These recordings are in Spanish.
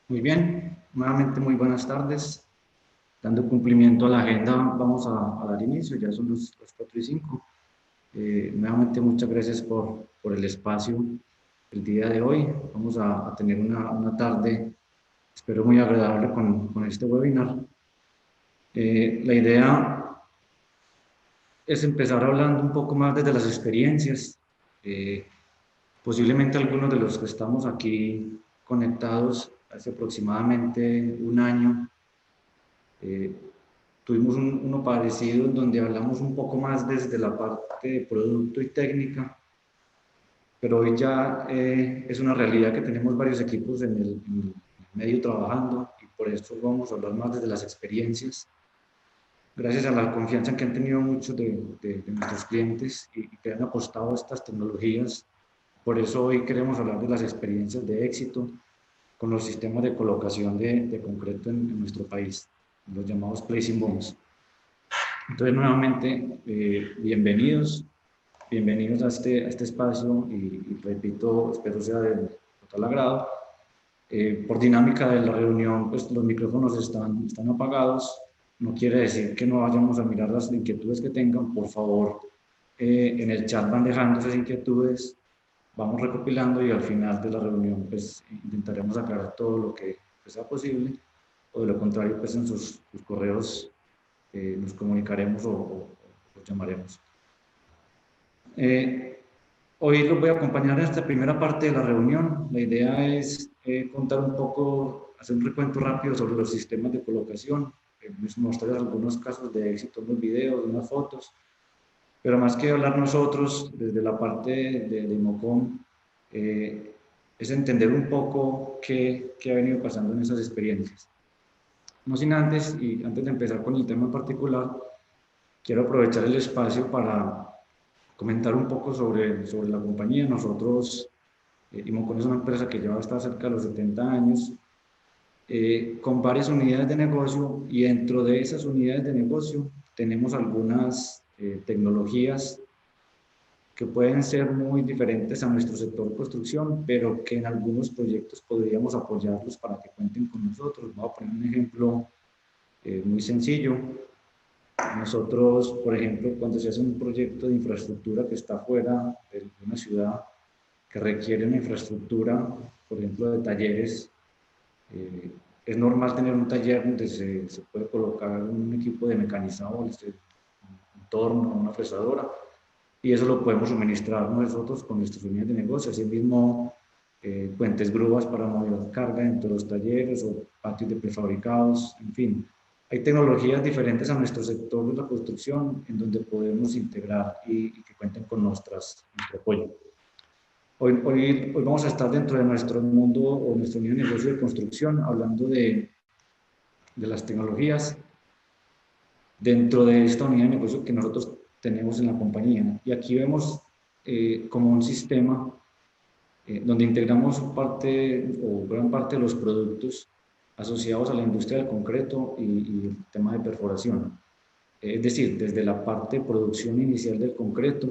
Muy bien, nuevamente muy buenas tardes. Dando cumplimiento a la agenda, vamos a dar inicio, ya son los 4 y 5. Nuevamente muchas gracias por el espacio el día de hoy. Vamos a tener una tarde, espero muy agradable con este webinar. La idea es empezar hablando un poco más desde las experiencias. Posiblemente algunos de los que estamos aquí conectados hace aproximadamente un año, Eh, tuvimos uno parecido en donde hablamos un poco más desde la parte de producto y técnica, pero hoy ya es una realidad que tenemos varios equipos en el medio trabajando y por eso vamos a hablar más desde las experiencias. Gracias a la confianza que han tenido muchos de nuestros clientes y que han apostado a estas tecnologías, por eso hoy queremos hablar de las experiencias de éxito con los sistemas de colocación de concreto en nuestro país, los llamados placing bonds. Entonces, nuevamente, bienvenidos a este espacio y repito, espero sea de total agrado. Por dinámica de la reunión, pues los micrófonos están apagados. No quiere decir que no vayamos a mirar las inquietudes que tengan. Por favor, en el chat van dejando esas inquietudes, vamos recopilando y al final de la reunión, pues intentaremos aclarar todo lo que sea posible. O de lo contrario, pues en sus correos nos comunicaremos o los llamaremos. Hoy los voy a acompañar en esta primera parte de la reunión. La idea es contar un poco, hacer un recuento rápido sobre los sistemas de colocación, mostrarles algunos casos de éxito, unos videos, unas fotos, pero más que hablar nosotros desde la parte de Mocom, es entender un poco qué ha venido pasando en esas experiencias. No sin antes, y antes de empezar con el tema en particular, quiero aprovechar el espacio para comentar un poco sobre la compañía. Nosotros, Imocon es una empresa que lleva hasta cerca de los 70 años, con varias unidades de negocio, y dentro de esas unidades de negocio tenemos algunas tecnologías que pueden ser muy diferentes a nuestro sector construcción, pero que en algunos proyectos podríamos apoyarlos para que cuenten con nosotros. Voy a poner un ejemplo muy sencillo. Nosotros, por ejemplo, cuando se hace un proyecto de infraestructura que está fuera de una ciudad, que requiere una infraestructura, por ejemplo, de talleres, es normal tener un taller donde se puede colocar un equipo de mecanizadores, un torno, una fresadora, y eso lo podemos suministrar nosotros con nuestras unidades de negocio. Asimismo, puentes grúas para mover carga entre los talleres o patios de prefabricados, en fin. Hay tecnologías diferentes a nuestro sector de la construcción en donde podemos integrar y que cuenten con nuestro apoyo. Hoy vamos a estar dentro de nuestro mundo o nuestra unidad de negocio de construcción hablando de las tecnologías dentro de esta unidad de negocio que nosotros tenemos en la compañía. Y aquí vemos como un sistema donde integramos parte o gran parte de los productos asociados a la industria del concreto y el tema de perforación. Es decir, desde la parte de producción inicial del concreto,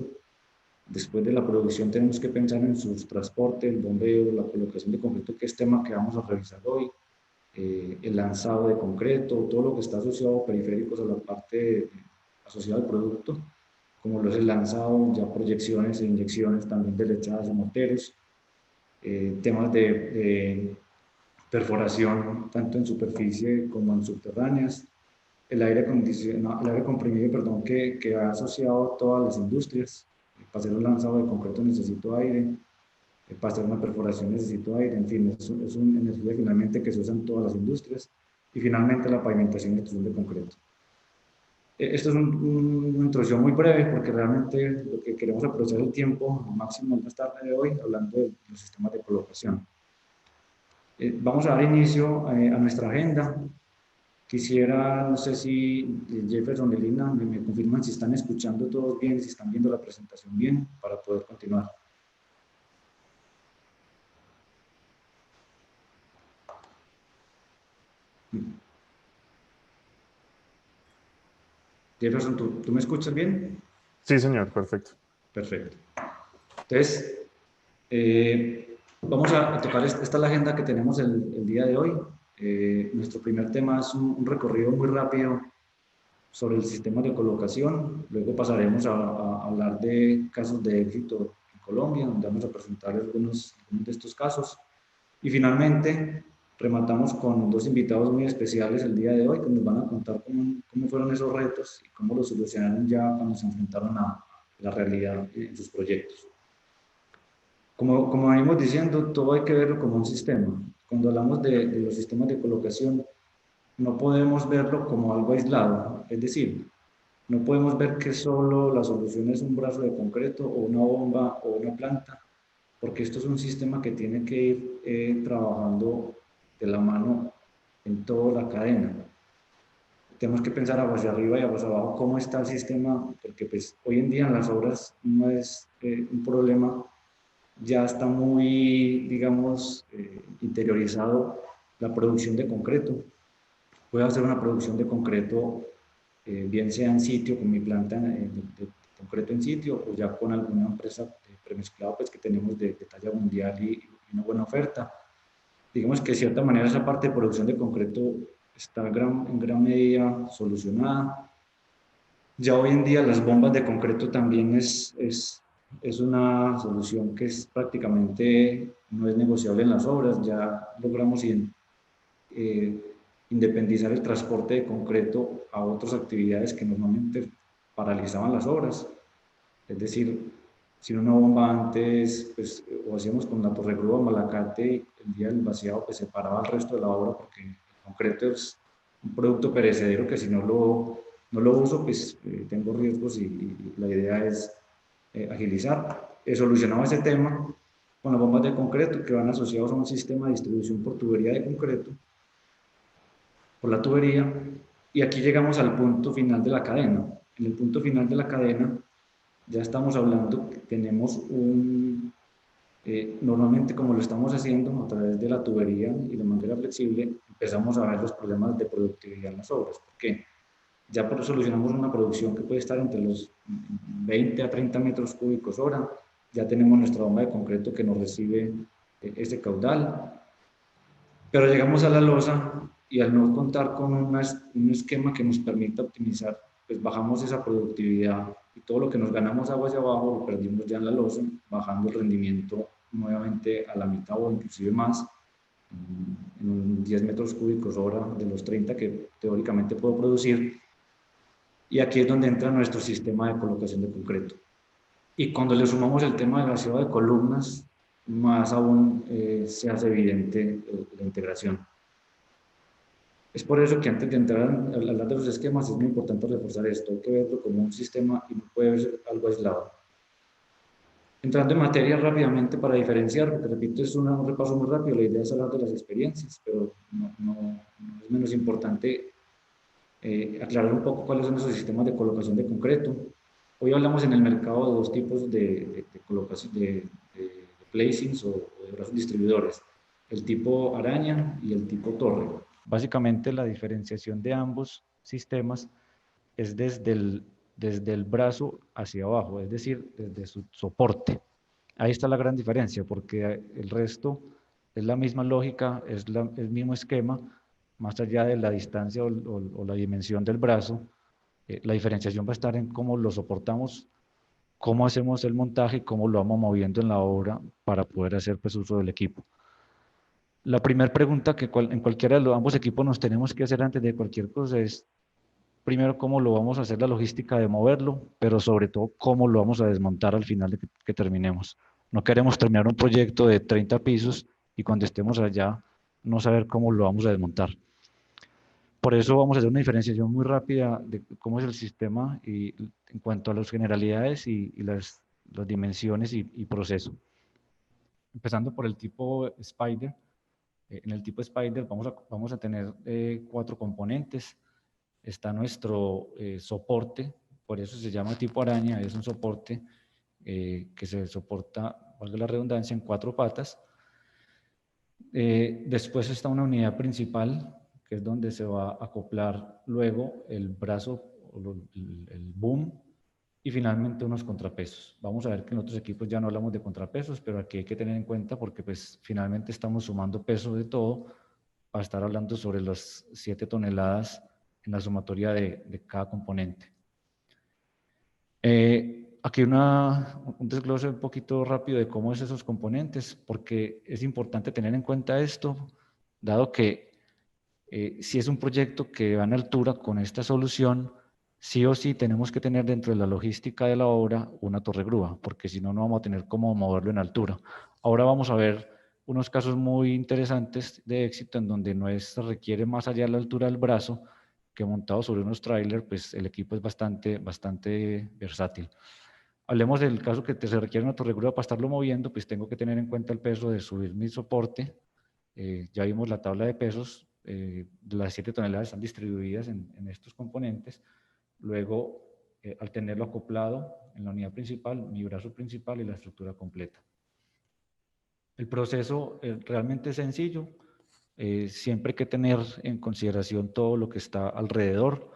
después de la producción tenemos que pensar en su transporte, el bombeo, la colocación de concreto, que es tema que vamos a revisar hoy, el lanzado de concreto, todo lo que está asociado a periféricos a la parte asociada al producto, como lo es el lanzado, ya proyecciones e inyecciones también de lechadas y morteros, temas de perforación tanto en superficie como en subterráneas, el aire comprimido, perdón, que ha asociado a todas las industrias. Para hacer un lanzado de concreto necesito aire, para hacer una perforación necesito aire, en fin, es una energía finalmente que se usa en todas las industrias. Y finalmente la pavimentación y extrusión de concreto. Esto es una introducción muy breve porque realmente lo que queremos aprovechar el tiempo al máximo en esta tarde de hoy hablando de los sistemas de colocación. Vamos a dar inicio a nuestra agenda. Quisiera, no sé si Jefferson y Lina me confirman si están escuchando todos bien, si están viendo la presentación bien, para poder continuar. Jefferson, ¿tú me escuchas bien? Sí, señor, perfecto. Perfecto. Entonces, Vamos a tocar, esta es la agenda que tenemos el día de hoy. Nuestro primer tema es un recorrido muy rápido sobre el sistema de colocación. Luego pasaremos a hablar de casos de éxito en Colombia, donde vamos a presentar algunos de estos casos. Y finalmente, rematamos con dos invitados muy especiales el día de hoy, que nos van a contar cómo fueron esos retos y cómo los solucionaron ya cuando se enfrentaron a la realidad en sus proyectos. Como venimos diciendo, todo hay que verlo como un sistema. Cuando hablamos de los sistemas de colocación, no podemos verlo como algo aislado. Es decir, no podemos ver que solo la solución es un brazo de concreto o una bomba o una planta, porque esto es un sistema que tiene que ir trabajando de la mano en toda la cadena. Tenemos que pensar hacia arriba y hacia abajo cómo está el sistema, porque pues hoy en día en las obras no es un problema, ya está muy, digamos, interiorizado la producción de concreto. Puedo hacer una producción de concreto, bien sea en sitio, con mi planta de concreto en sitio, o ya con alguna empresa premezclado, pues que tenemos de talla mundial y una buena oferta. Digamos que de cierta manera esa parte de producción de concreto está en gran medida solucionada. Ya hoy en día las bombas de concreto también es una solución que es prácticamente no es negociable en las obras. Ya logramos eh, independizar el transporte de concreto a otras actividades que normalmente paralizaban las obras. Es decir, si una bomba antes, pues, o hacíamos con la torre grúa Malacate, el día del vaciado, pues se paraba el resto de la obra porque el concreto es un producto perecedero que si no lo uso, pues tengo riesgos y la idea es agilizar. Solucionado ese tema con las bombas de concreto que van asociados a un sistema de distribución por tubería de concreto, por la tubería, y aquí llegamos al punto final de la cadena. En el punto final de la cadena ya estamos hablando que tenemos normalmente como lo estamos haciendo a través de la tubería y la manguera flexible, empezamos a ver los problemas de productividad en las obras. ¿Por qué? Ya solucionamos una producción que puede estar entre los 20 a 30 metros cúbicos hora, ya tenemos nuestra bomba de concreto que nos recibe ese caudal, pero llegamos a la losa y al no contar con un esquema que nos permita optimizar, pues bajamos esa productividad y todo lo que nos ganamos agua hacia abajo lo perdimos ya en la losa, bajando el rendimiento nuevamente a la mitad o inclusive más, en 10 metros cúbicos hora de los 30 que teóricamente puedo producir. Y aquí es donde entra nuestro sistema de colocación de concreto. Y cuando le sumamos el tema de vaciado de columnas, más aún se hace evidente la integración. Es por eso que antes de entrar a hablar de los esquemas es muy importante reforzar esto. Hay que verlo como un sistema y no puede ser algo aislado. Entrando en materia rápidamente para diferenciar, porque repito, es un repaso muy rápido, la idea es hablar de las experiencias, pero no es menos importante aclarar un poco cuáles son esos sistemas de colocación de concreto. Hoy hablamos en el mercado de dos tipos de colocación, de placings o de brazos distribuidores, el tipo araña y el tipo torre. Básicamente la diferenciación de ambos sistemas es desde el brazo hacia abajo, es decir, desde su soporte. Ahí está la gran diferencia, porque el resto es la misma lógica, el mismo esquema, más allá de la distancia o la dimensión del brazo. La diferenciación va a estar en cómo lo soportamos, cómo hacemos el montaje y cómo lo vamos moviendo en la obra para poder hacer pues, uso del equipo. La primera pregunta que en cualquiera de los ambos equipos nos tenemos que hacer antes de cualquier cosa es, primero, cómo lo vamos a hacer la logística de moverlo, pero sobre todo, cómo lo vamos a desmontar al final de que terminemos. No queremos terminar un proyecto de 30 pisos y cuando estemos allá no saber cómo lo vamos a desmontar. Por eso vamos a hacer una diferenciación muy rápida de cómo es el sistema y en cuanto a las generalidades y las dimensiones y proceso. Empezando por el tipo Spider. En el tipo Spider vamos a tener 4 componentes. Está nuestro soporte, por eso se llama tipo araña, es un soporte que se soporta, valga la redundancia, en 4 patas. Después está una unidad principal, que es donde se va a acoplar luego el brazo, el boom, y finalmente unos contrapesos. Vamos a ver que en otros equipos ya no hablamos de contrapesos, pero aquí hay que tener en cuenta porque pues finalmente estamos sumando peso de todo para estar hablando sobre las 7 toneladas en la sumatoria de cada componente. Aquí un desglose un poquito rápido de cómo es esos componentes, porque es importante tener en cuenta esto, dado que si es un proyecto que va en altura con esta solución, sí o sí tenemos que tener dentro de la logística de la obra una torre grúa, porque si no, no vamos a tener cómo moverlo en altura. Ahora vamos a ver unos casos muy interesantes de éxito en donde no se requiere más allá de la altura del brazo, que montado sobre unos trailers, pues el equipo es bastante versátil. Hablemos del caso que se requiere una torre grúa para estarlo moviendo, pues tengo que tener en cuenta el peso de subir mi soporte. Ya vimos la tabla de pesos, las 7 toneladas están distribuidas en estos componentes. Luego, al tenerlo acoplado en la unidad principal, mi brazo principal y la estructura completa. El proceso realmente es sencillo. Siempre hay que tener en consideración todo lo que está alrededor.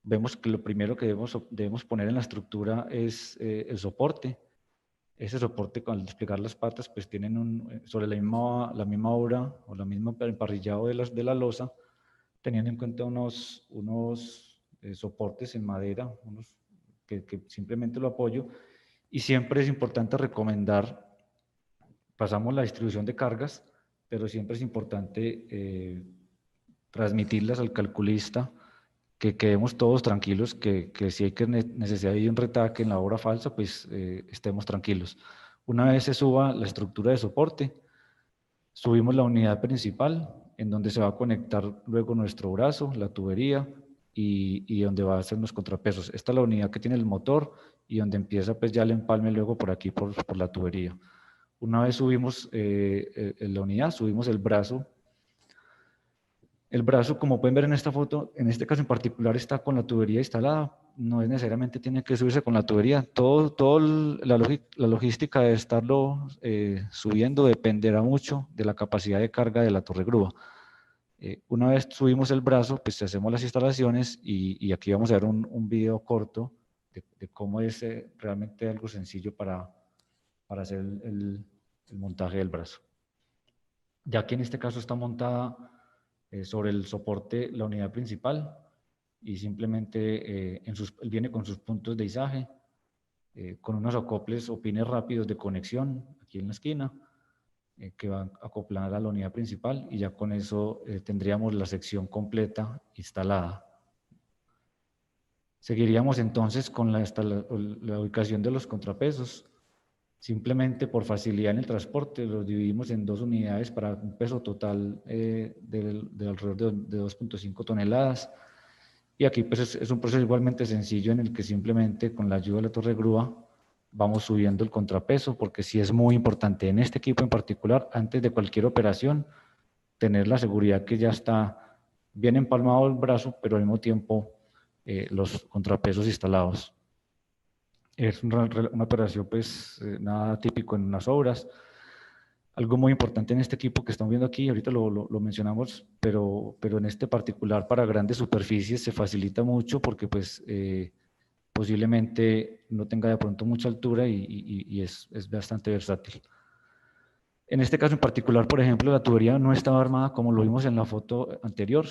Vemos que lo primero que debemos poner en la estructura es el soporte. Ese soporte, al desplegar las patas, pues tienen sobre la misma obra o la misma emparrillado de la losa, teniendo en cuenta unos soportes en madera, que simplemente lo apoyo. Y siempre es importante recomendar, pasamos la distribución de cargas, pero siempre es importante transmitirlas al calculista, que quedemos todos tranquilos, que si hay necesidad de un retaque en la obra falsa, pues estemos tranquilos. Una vez se suba la estructura de soporte, subimos la unidad principal, en donde se va a conectar luego nuestro brazo, la tubería y donde va a ser los contrapesos. Esta es la unidad que tiene el motor y donde empieza pues ya el empalme luego por aquí por la tubería. Una vez subimos la unidad, subimos el brazo. El brazo, como pueden ver en esta foto, en este caso en particular está con la tubería instalada, no es necesariamente tiene que subirse con la tubería, la logística de estarlo subiendo dependerá mucho de la capacidad de carga de la torre grúa. Una vez subimos el brazo, pues hacemos las instalaciones y aquí vamos a ver un video corto de cómo es realmente algo sencillo para hacer el montaje del brazo. Ya que en este caso está montada sobre el soporte la unidad principal y simplemente él viene con sus puntos de izaje, con unos acoples o pines rápidos de conexión aquí en la esquina que van a acoplar a la unidad principal y ya con eso tendríamos la sección completa instalada. Seguiríamos entonces con la ubicación de los contrapesos. Simplemente por facilidad en el transporte los dividimos en 2 unidades para un peso total de alrededor de 2.5 toneladas. Y aquí pues es un proceso igualmente sencillo en el que simplemente con la ayuda de la torre grúa vamos subiendo el contrapeso, porque sí es muy importante en este equipo en particular, antes de cualquier operación, tener la seguridad que ya está bien empalmado el brazo, pero al mismo tiempo los contrapesos instalados. Es una operación pues nada típico en unas obras. Algo muy importante en este equipo que estamos viendo aquí, ahorita lo mencionamos, pero en este particular para grandes superficies se facilita mucho porque pues posiblemente no tenga de pronto mucha altura y es bastante versátil. En este caso en particular, por ejemplo, la tubería no estaba armada como lo vimos en la foto anterior.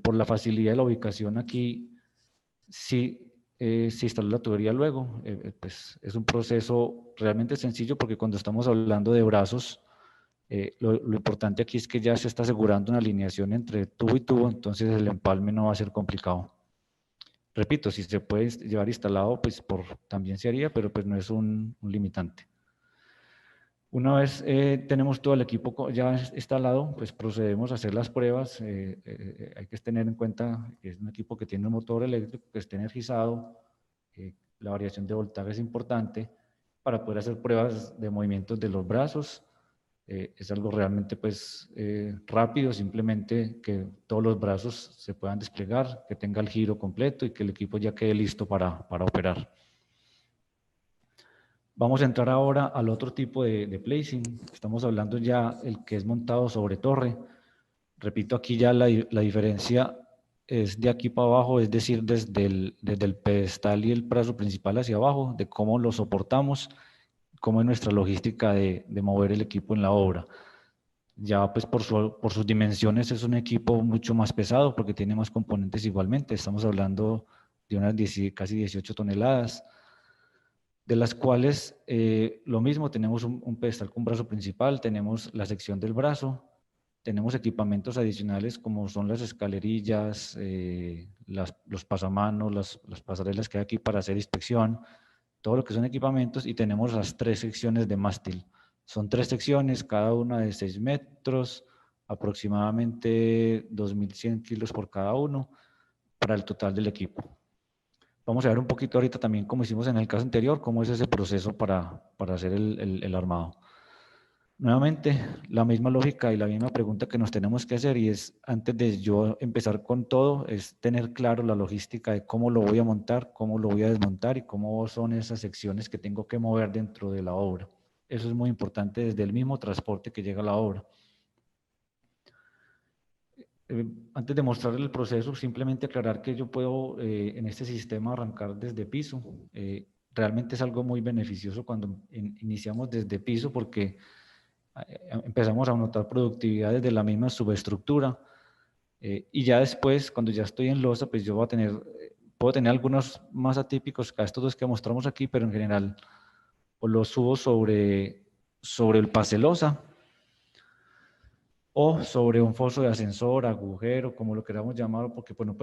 Por la facilidad de la ubicación aquí, sí se instaló la tubería luego. Pues es un proceso realmente sencillo porque cuando estamos hablando de brazos, lo importante aquí es que ya se está asegurando una alineación entre tubo y tubo, entonces el empalme no va a ser complicado. Repito, si se puede llevar instalado, pues también se haría, pero pues no es un limitante. Una vez tenemos todo el equipo ya instalado, pues procedemos a hacer las pruebas. Hay que tener en cuenta que es un equipo que tiene un motor eléctrico que esté energizado. La variación de voltaje es importante para poder hacer pruebas de movimientos de los brazos. Es algo realmente pues, rápido, simplemente que todos los brazos se puedan desplegar, que tenga el giro completo y que el equipo ya quede listo para operar. Vamos a entrar ahora al otro tipo de placing. Estamos hablando ya el que es montado sobre torre. Repito aquí ya la diferencia es de aquí para abajo, es decir, desde el pedestal y el brazo principal hacia abajo, de cómo lo soportamos, cómo es nuestra logística de mover el equipo en la obra. Ya pues por sus dimensiones es un equipo mucho más pesado porque tiene más componentes igualmente. Estamos hablando de unas casi 18 toneladas, de las cuales lo mismo, tenemos un pedestal con brazo principal, tenemos la sección del brazo, tenemos equipamientos adicionales como son las escalerillas, los pasamanos, las pasarelas que hay aquí para hacer inspección, todo lo que son equipamientos, y tenemos las 3 secciones de mástil. Son 3 secciones, cada una de 6 metros, aproximadamente 2.100 kilos por cada uno, para el total del equipo. Vamos a ver un poquito ahorita también, como hicimos en el caso anterior, cómo es ese proceso para hacer el armado. Nuevamente, la misma lógica y la misma pregunta que nos tenemos que hacer, y es, antes de yo empezar con todo, es tener claro la logística de cómo lo voy a montar, cómo lo voy a desmontar y cómo son esas secciones que tengo que mover dentro de la obra. Eso es muy importante desde el mismo transporte que llega a la obra. Antes de mostrar el proceso, simplemente aclarar que yo puedo en este sistema arrancar desde piso. Realmente es algo muy beneficioso cuando iniciamos desde piso, porque empezamos a notar productividad desde la misma subestructura, y ya después, cuando ya estoy en losa, pues yo voy a tener, puedo tener algunos más atípicos que estos dos que mostramos aquí, pero en general o los subo sobre el pase losa, o sobre un foso de ascensor, agujero, como lo queramos llamar, porque pues no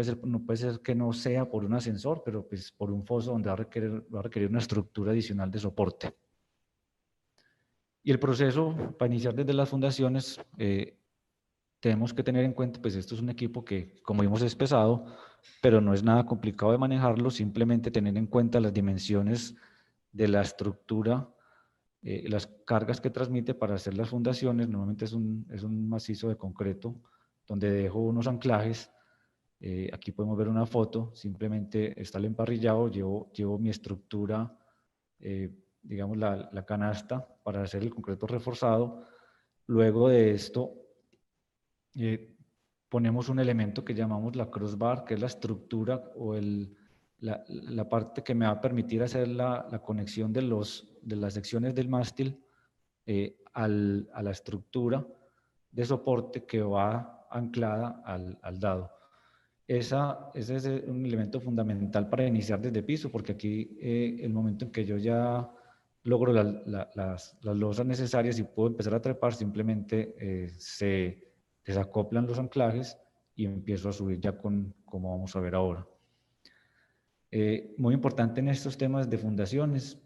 puede ser que no sea por un ascensor, pero pues por un foso donde va a requerir una estructura adicional de soporte. Y el proceso, para iniciar desde las fundaciones, tenemos que tener en cuenta, pues esto es un equipo que, como vimos, es pesado, pero no es nada complicado de manejarlo, simplemente tener en cuenta las dimensiones de la estructura, las cargas que transmite para hacer las fundaciones. Normalmente es un macizo de concreto donde dejo unos anclajes. Aquí podemos ver una foto, simplemente está el emparrillado, llevo mi estructura, digamos la canasta para hacer el concreto reforzado. Luego de esto ponemos un elemento que llamamos la crossbar, que es la estructura o la parte que me va a permitir hacer la conexión de las secciones del mástil a la estructura de soporte que va anclada al dado. Ese es un elemento fundamental para iniciar desde piso, porque aquí el momento en que yo ya logro las losas necesarias y puedo empezar a trepar, simplemente se desacoplan los anclajes y empiezo a subir ya como vamos a ver ahora. Muy importante en estos temas de fundaciones,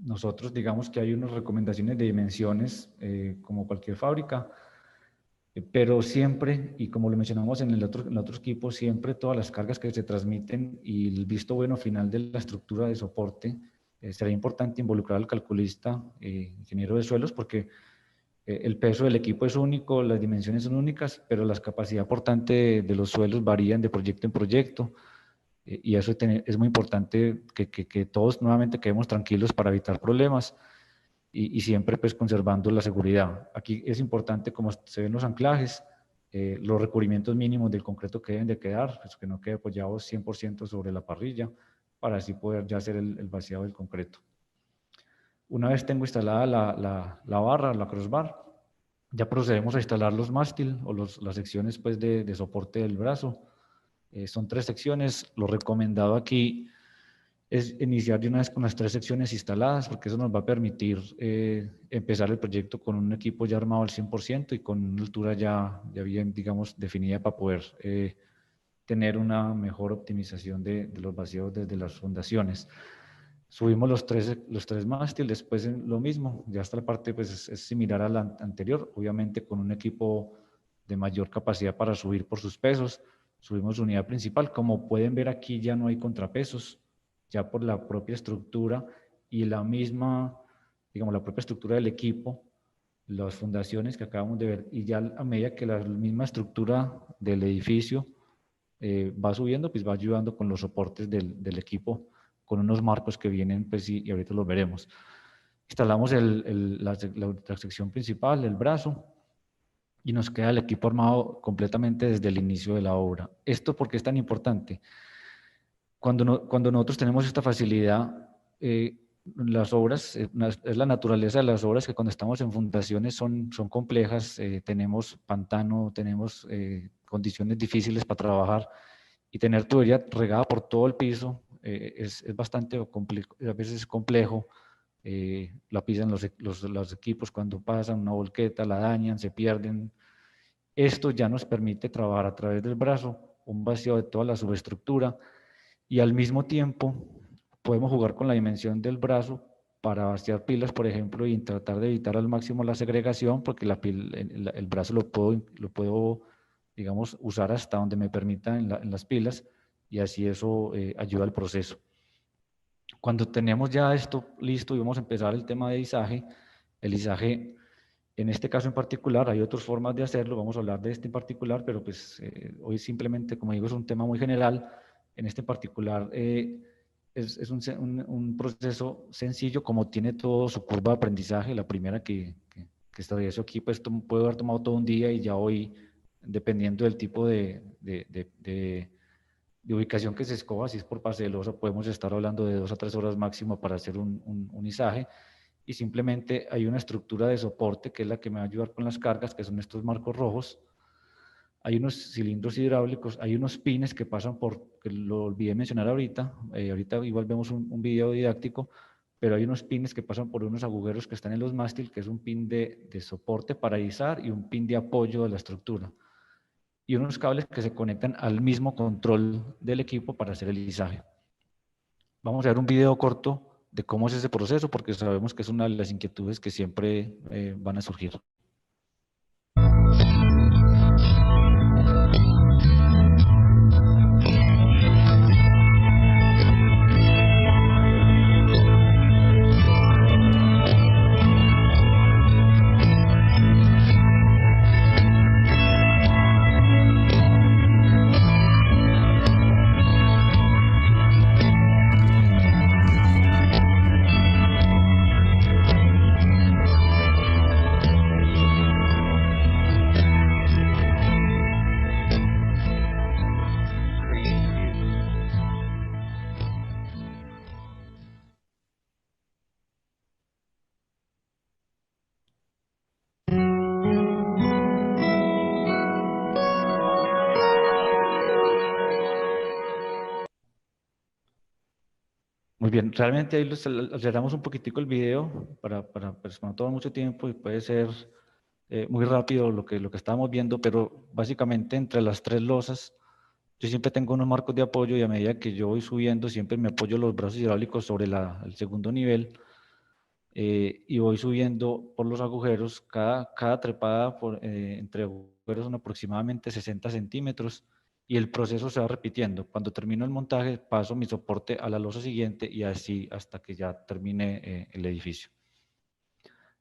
nosotros digamos que hay unas recomendaciones de dimensiones como cualquier fábrica, pero siempre, y como lo mencionamos en el otro equipo, siempre todas las cargas que se transmiten y el visto bueno final de la estructura de soporte, será importante involucrar al calculista, ingeniero de suelos, porque el peso del equipo es único, las dimensiones son únicas, pero la capacidad portante de los suelos varían de proyecto en proyecto, y eso es muy importante que todos nuevamente quedemos tranquilos para evitar problemas. Y siempre pues conservando la seguridad. Aquí es importante, como se ven los anclajes, los recubrimientos mínimos del concreto que deben de quedar, pues que no quede apoyado 100% sobre la parrilla, para así poder ya hacer el vaciado del concreto. Una vez tengo instalada la barra, la crossbar, ya procedemos a instalar los mástil o las secciones pues de soporte del brazo. Son 3 secciones. Lo recomendado aquí es iniciar de una vez con las 3 secciones instaladas, porque eso nos va a permitir empezar el proyecto con un equipo ya armado al 100% y con una altura ya bien, digamos, definida para poder tener una mejor optimización de los vaciados desde las fundaciones. Subimos los tres mástiles, después lo mismo, ya esta parte pues es similar a la anterior, obviamente con un equipo de mayor capacidad para subir por sus pesos. Subimos unidad principal, como pueden ver aquí ya no hay contrapesos, ya por la propia estructura y la misma, digamos, la propia estructura del equipo, las fundaciones que acabamos de ver, y ya a medida que la misma estructura del edificio va subiendo, pues va ayudando con los soportes del equipo, con unos marcos que vienen, pues y ahorita los veremos. Instalamos la sección principal, el brazo. y nos queda el equipo armado completamente desde el inicio de la obra. ¿Esto por qué es tan importante? Cuando nosotros tenemos esta facilidad, las obras, es la naturaleza de las obras que cuando estamos en fundaciones son complejas, tenemos pantano, tenemos condiciones difíciles para trabajar, y tener tubería regada por todo el piso es bastante complejo, a veces es complejo. La pisan los equipos cuando pasan una volqueta, la dañan, se pierden. Esto ya nos permite trabajar a través del brazo, un vacío de toda la subestructura, y al mismo tiempo podemos jugar con la dimensión del brazo para vaciar pilas, por ejemplo, y tratar de evitar al máximo la segregación, porque el brazo lo puedo, digamos, usar hasta donde me permita en las pilas, y así eso ayuda al proceso. Cuando tenemos ya esto listo y vamos a empezar el tema de izaje, el izaje, en este caso en particular, hay otras formas de hacerlo, vamos a hablar de este en particular, pero pues hoy simplemente, como digo, es un tema muy general. En este particular es un proceso sencillo, como tiene todo su curva de aprendizaje. La primera que estableció aquí, pues puede haber tomado todo un día, y ya hoy, dependiendo del tipo de ubicación que se escoja, si es por parcelosa, podemos estar hablando de 2 a 3 horas máximo para hacer un izaje. Y simplemente hay una estructura de soporte que es la que me va a ayudar con las cargas, que son estos marcos rojos. Hay unos cilindros hidráulicos, hay unos pines que pasan por, que lo olvidé mencionar ahorita, ahorita igual vemos un video didáctico, pero hay unos pines que pasan por unos agujeros que están en los mástil, que es un pin de soporte para izar y un pin de apoyo de la estructura, y unos cables que se conectan al mismo control del equipo para hacer el izaje. Vamos a ver un video corto de cómo es ese proceso, porque sabemos que es una de las inquietudes que siempre van a surgir. Muy bien, realmente ahí aceleramos un poquitico el video para pues, no toma mucho tiempo y puede ser muy rápido lo que estábamos viendo, pero básicamente entre las 3 losas, yo siempre tengo unos marcos de apoyo, y a medida que yo voy subiendo, siempre me apoyo los brazos hidráulicos sobre el segundo nivel, y voy subiendo por los agujeros. Cada trepada entre agujeros son aproximadamente 60 centímetros, y el proceso se va repitiendo. Cuando termino el montaje, paso mi soporte a la losa siguiente, y así hasta que ya termine el edificio.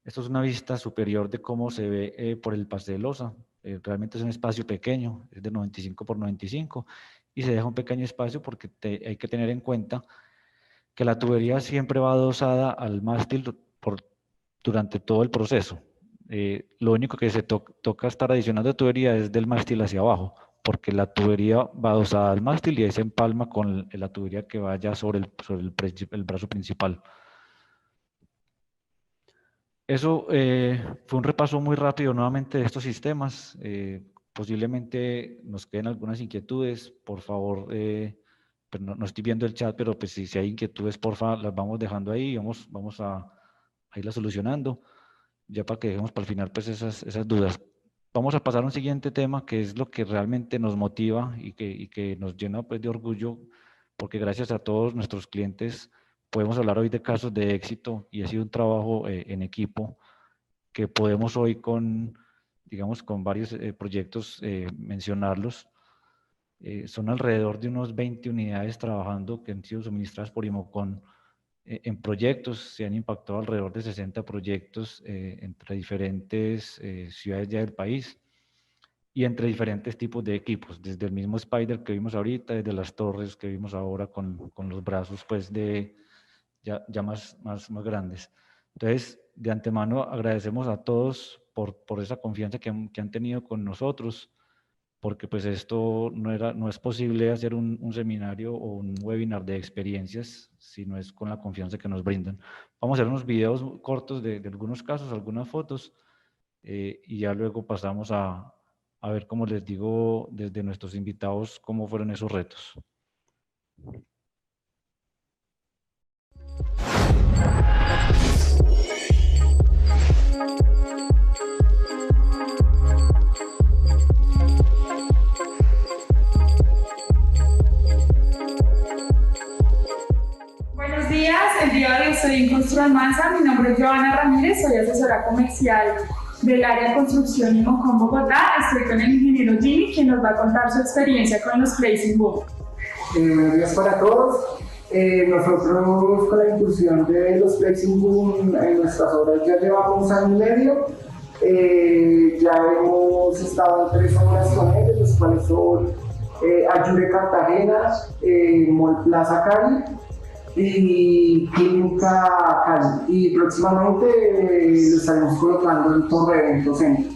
Esto es una vista superior de cómo se ve por el pase de losa. Realmente es un espacio pequeño, es de 95 por 95, y se deja un pequeño espacio porque hay que tener en cuenta que la tubería siempre va adosada al mástil durante todo el proceso. Lo único que se toca estar adicionando de tubería es del mástil hacia abajo, porque la tubería va adosada al mástil y ahí se empalma con la tubería que vaya sobre el brazo principal. Eso fue un repaso muy rápido nuevamente de estos sistemas. Posiblemente nos queden algunas inquietudes. Por favor, pues no estoy viendo el chat, pero pues si hay inquietudes, por favor, las vamos dejando ahí y vamos a irlas solucionando, ya para que dejemos para el final pues esas dudas. Vamos a pasar a un siguiente tema, que es lo que realmente nos motiva y que nos llena pues de orgullo, porque gracias a todos nuestros clientes podemos hablar hoy de casos de éxito, y ha sido un trabajo en equipo que podemos hoy digamos, con varios proyectos mencionarlos. Son alrededor de unos 20 unidades trabajando que han sido suministradas por Imocon en proyectos. Se han impactado alrededor de 60 proyectos entre diferentes ciudades ya del país y entre diferentes tipos de equipos, desde el mismo Spider que vimos ahorita, desde las torres que vimos ahora con los brazos pues ya más grandes. Entonces, de antemano agradecemos a todos por esa confianza que han tenido con nosotros, porque pues esto no es posible hacer un seminario o un webinar de experiencias si no es con la confianza que nos brindan. Vamos a hacer unos videos cortos de algunos casos, algunas fotos, y ya luego pasamos a ver, como les digo, desde nuestros invitados, cómo fueron esos retos. Buenos días, el día de hoy estoy en Constru Almanza. Mi nombre es Joana Ramírez, soy asesora comercial del área de construcción y Mocón, Bogotá. Estoy con el ingeniero Jimmy, quien nos va a contar su experiencia con los Placing Boom. Buenos días para todos. Nosotros con la inclusión de los Placing Boom en nuestras obras ya llevamos año y medio. Ya hemos estado en 3 obras con ellos, los cuales son Ayure Cartagena, Mall Plaza Cali y Clínica Cali. Y próximamente lo estaremos colocando en Torre Evento Centro.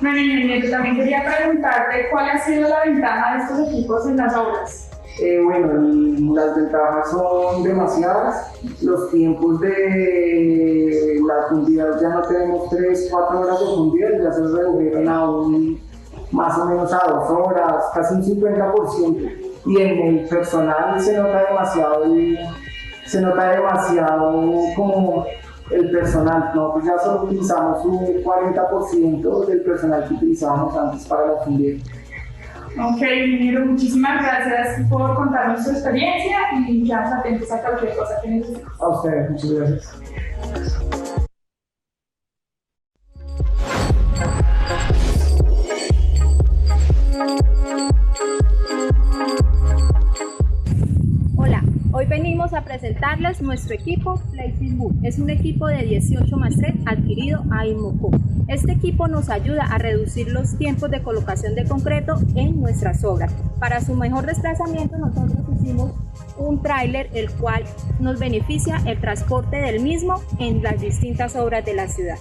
Bueno, ingeniero, también quería preguntarte cuál ha sido la ventaja de estos equipos en las obras. Bueno, las ventajas son demasiadas. Los tiempos de las fundidas ya no tenemos 3-4 horas de fundidas, ya se redujeron a más o menos a 2 horas, casi un 50%. Y en el personal se nota demasiado como el personal, ¿no? Pues ya solo utilizamos un 40% del personal que utilizábamos antes para la fundidas. Ok, ingeniero, muchísimas gracias por contarnos su experiencia y quedamos atentos a cualquier cosa que necesiten. A ustedes, muchas gracias. Hola, hoy venimos a presentarles nuestro equipo Placing Boom. Es un equipo de 18+3 adquirido a Inmocom. Este equipo nos ayuda a reducir los tiempos de colocación de concreto en nuestras obras. Para su mejor desplazamiento nosotros hicimos un tráiler, el cual nos beneficia el transporte del mismo en las distintas obras de la ciudad.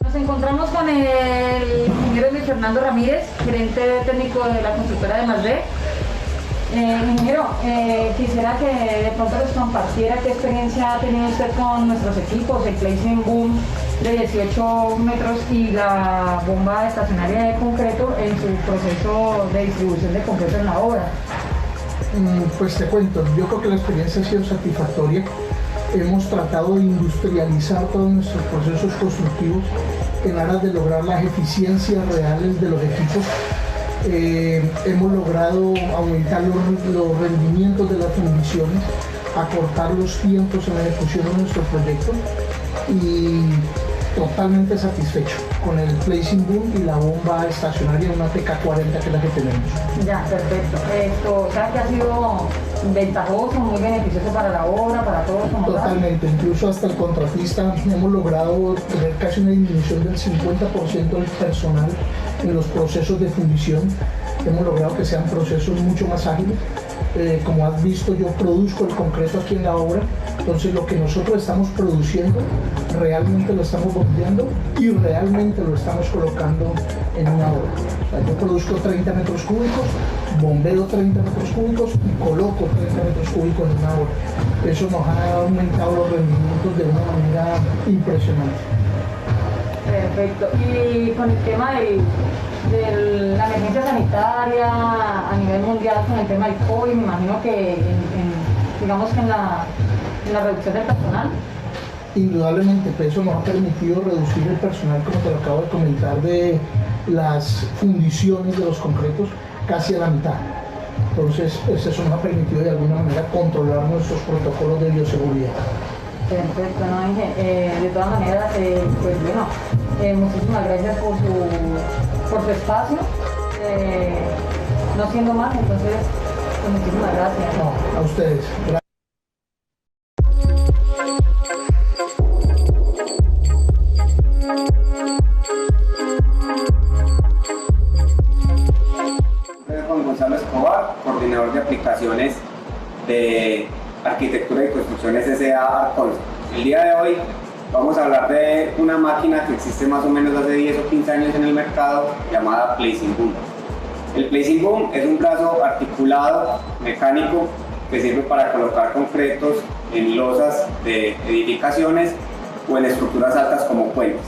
Nos encontramos con el ingeniero Luis Fernando Ramírez, gerente técnico de la constructora de Masde. Ingeniero, quisiera que de pronto les compartiera qué experiencia ha tenido usted con nuestros equipos, el Placing Boom de 18 metros y la bomba estacionaria de concreto en su proceso de distribución de concreto en la obra. Pues te cuento, yo creo que la experiencia ha sido satisfactoria. Hemos tratado de industrializar todos nuestros procesos constructivos en aras de lograr las eficiencias reales de los equipos. Hemos logrado aumentar los rendimientos de las fundiciones, acortar los tiempos en la ejecución de nuestro proyecto y totalmente satisfecho con el Placing Boom y la bomba estacionaria, una TK40 que es la que tenemos. Ya, perfecto. Esto, ¿sabes que ha sido ventajoso, muy beneficioso para la obra, para todos como tal? Totalmente, incluso hasta el contratista hemos logrado tener casi una disminución del 50% del personal en los procesos de fundición. Hemos logrado que sean procesos mucho más ágiles. Como has visto, yo produzco el concreto aquí en la obra, entonces lo que nosotros estamos produciendo realmente lo estamos bombeando y realmente lo estamos colocando en una obra. O sea, yo produzco 30 metros cúbicos, bombeo 30 metros cúbicos y coloco 30 metros cúbicos en una obra. Eso nos ha aumentado los rendimientos de una manera impresionante. Perfecto. Y con el tema de la emergencia sanitaria a nivel mundial, con el tema del COVID, me imagino que digamos que en la reducción del personal. Indudablemente, pues eso nos ha permitido reducir el personal, como te lo acabo de comentar, de las fundiciones de los concretos casi a la mitad. Entonces, eso nos ha permitido de alguna manera controlar nuestros protocolos de bioseguridad. Perfecto, ¿no? De todas maneras, pues bueno, muchísimas gracias por su espacio. No siendo más, entonces, pues muchísimas gracias. No, a ustedes. Gracias. Arquitectura y Construcciones S.A. Arconsa. El día de hoy vamos a hablar de una máquina que existe más o menos hace 10 o 15 años en el mercado, llamada Placing Boom. El Placing Boom es un brazo articulado mecánico que sirve para colocar concretos en losas de edificaciones o en estructuras altas como puentes.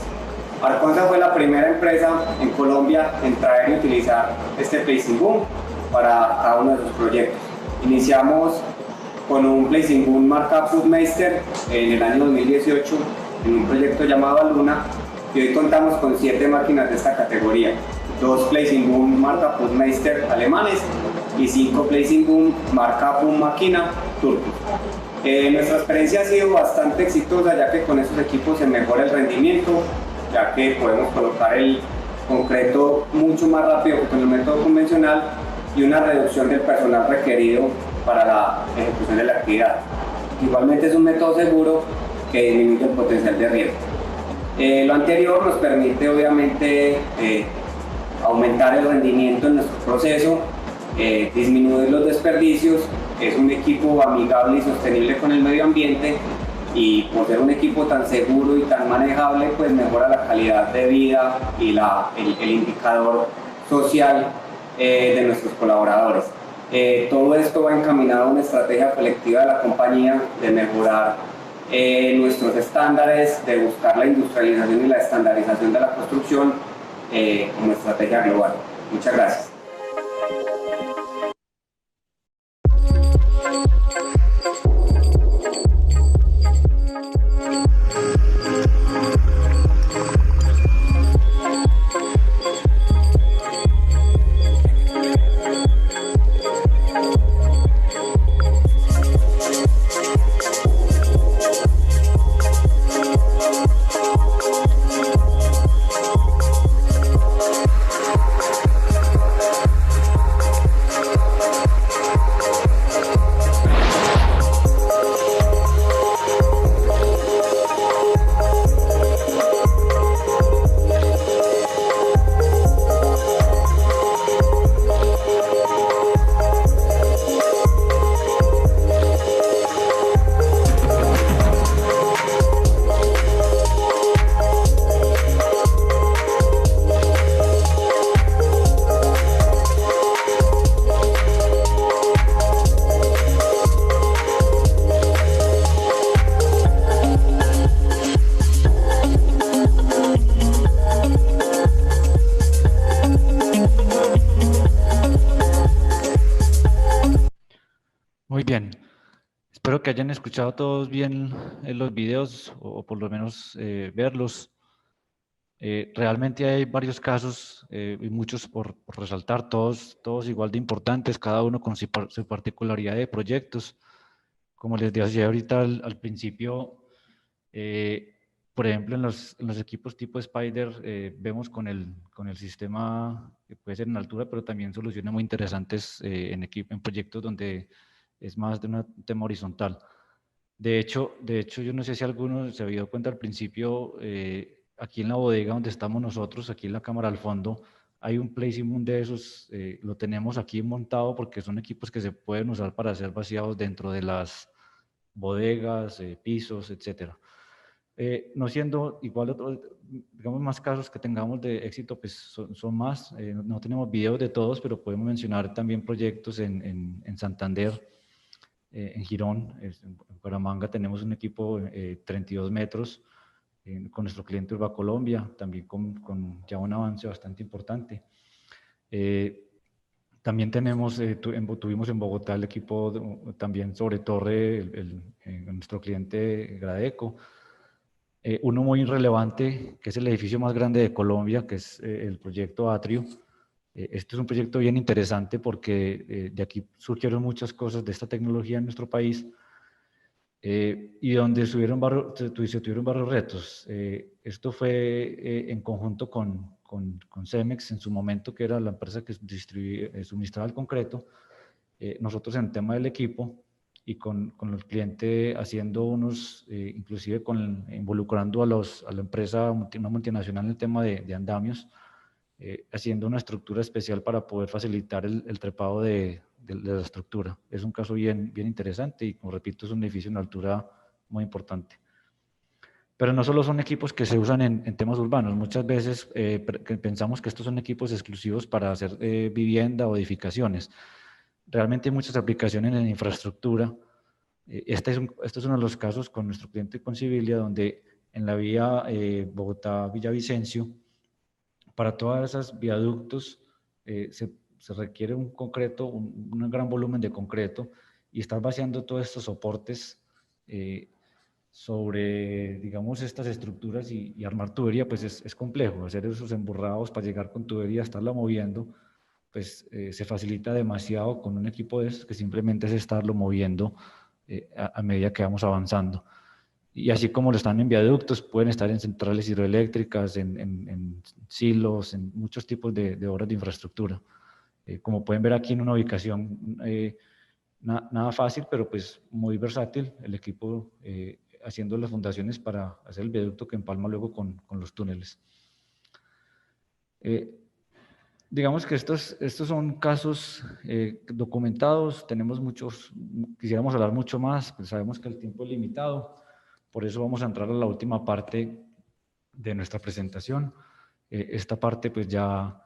Arconsa fue la primera empresa en Colombia en traer y utilizar este Placing Boom para cada uno de sus proyectos. Iniciamos con un Placing Boom marca Foodmeister en el año 2018 en un proyecto llamado Luna, y hoy contamos con 7 máquinas de esta categoría, 2 Placing Boom marca Foodmeister alemanes y 5 Placing Boom marca Boom Máquina turcos. Nuestra experiencia ha sido bastante exitosa, ya que con estos equipos se mejora el rendimiento, ya que podemos colocar el concreto mucho más rápido que con el método convencional y una reducción del personal requerido para la ejecución de la actividad. Igualmente es un método seguro que disminuye el potencial de riesgo. Lo anterior nos permite obviamente aumentar el rendimiento en nuestro proceso, disminuir los desperdicios. Es un equipo amigable y sostenible con el medio ambiente, y por ser un equipo tan seguro y tan manejable, pues mejora la calidad de vida y el indicador social de nuestros colaboradores. Todo esto va encaminado a una estrategia colectiva de la compañía de mejorar nuestros estándares, de buscar la industrialización y la estandarización de la construcción como estrategia global. Muchas gracias. Muy bien, espero que hayan escuchado todos bien los videos, o por lo menos verlos. Realmente hay varios casos y muchos por resaltar, todos igual de importantes, cada uno con su particularidad de proyectos. Como les decía ahorita al principio, por ejemplo, en los equipos tipo Spider, vemos con el sistema que puede ser en altura, pero también soluciones muy interesantes en proyectos donde es más de un tema horizontal. De hecho, yo no sé si alguno se había dado cuenta al principio, aquí en la bodega donde estamos nosotros, aquí en la cámara al fondo, hay un Placing Boom de esos, lo tenemos aquí montado porque son equipos que se pueden usar para ser vaciados dentro de las bodegas, pisos, etcétera. No siendo igual, digamos, más casos que tengamos de éxito, pues son más. No tenemos videos de todos, pero podemos mencionar también proyectos en Santander, en Girón, en Bucaramanga tenemos un equipo 32 metros con nuestro cliente Urbacolombia, también con ya un avance bastante importante. También tuvimos en Bogotá el equipo también sobre torre, nuestro cliente Gradeco. Uno muy relevante, que es el edificio más grande de Colombia, que es el proyecto Atrio. Este es un proyecto bien interesante porque de aquí surgieron muchas cosas de esta tecnología en nuestro país y donde se tuvieron varios retos. Esto fue en conjunto con Cemex en su momento, que era la empresa que suministraba el concreto. Nosotros en el tema del equipo y con el cliente haciendo inclusive involucrando a la empresa, una multinacional en el tema de andamios, haciendo una estructura especial para poder facilitar el trepado de la estructura. Es un caso bien interesante y, como repito, es un edificio en altura muy importante. Pero no solo son equipos que se usan en temas urbanos. Muchas veces pensamos que estos son equipos exclusivos para hacer vivienda o edificaciones. Realmente hay muchas aplicaciones en infraestructura. Este es uno de los casos con nuestro cliente Concivilia, donde en la vía Bogotá-Villavicencio, para todas esas viaductos se requiere un concreto, un gran volumen de concreto, y estar vaciando todos estos soportes sobre, digamos, estas estructuras y armar tubería, pues es complejo. Hacer esos emburrados para llegar con tubería, estarla moviendo, pues se facilita demasiado con un equipo de esos, que simplemente es estarlo moviendo a medida que vamos avanzando. Y así como lo están en viaductos, pueden estar en centrales hidroeléctricas, en silos, en muchos tipos de obras de infraestructura. Como pueden ver aquí en una ubicación nada fácil, pero pues muy versátil, el equipo haciendo las fundaciones para hacer el viaducto que empalma luego con los túneles. Digamos que estos son casos documentados. Tenemos muchos, quisiéramos hablar mucho más, pero sabemos que el tiempo es limitado. Por eso vamos a entrar a la última parte de nuestra presentación. Esta parte, pues ya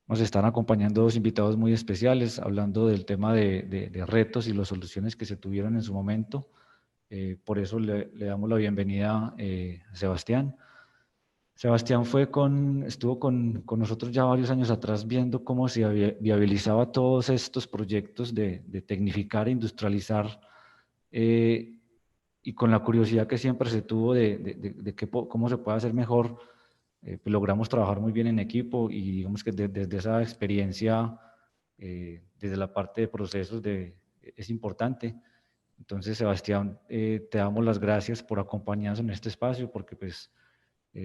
nos están acompañando dos invitados muy especiales, hablando del tema de retos y las soluciones que se tuvieron en su momento. Por eso le damos la bienvenida a Sebastián. Sebastián estuvo con nosotros ya varios años atrás viendo cómo se viabilizaba todos estos proyectos de tecnificar e industrializar, y con la curiosidad que siempre se tuvo de cómo se puede hacer mejor, pues logramos trabajar muy bien en equipo, y digamos que desde esa experiencia, desde la parte de procesos es importante. Entonces, Sebastián, te damos las gracias por acompañarnos en este espacio, porque pues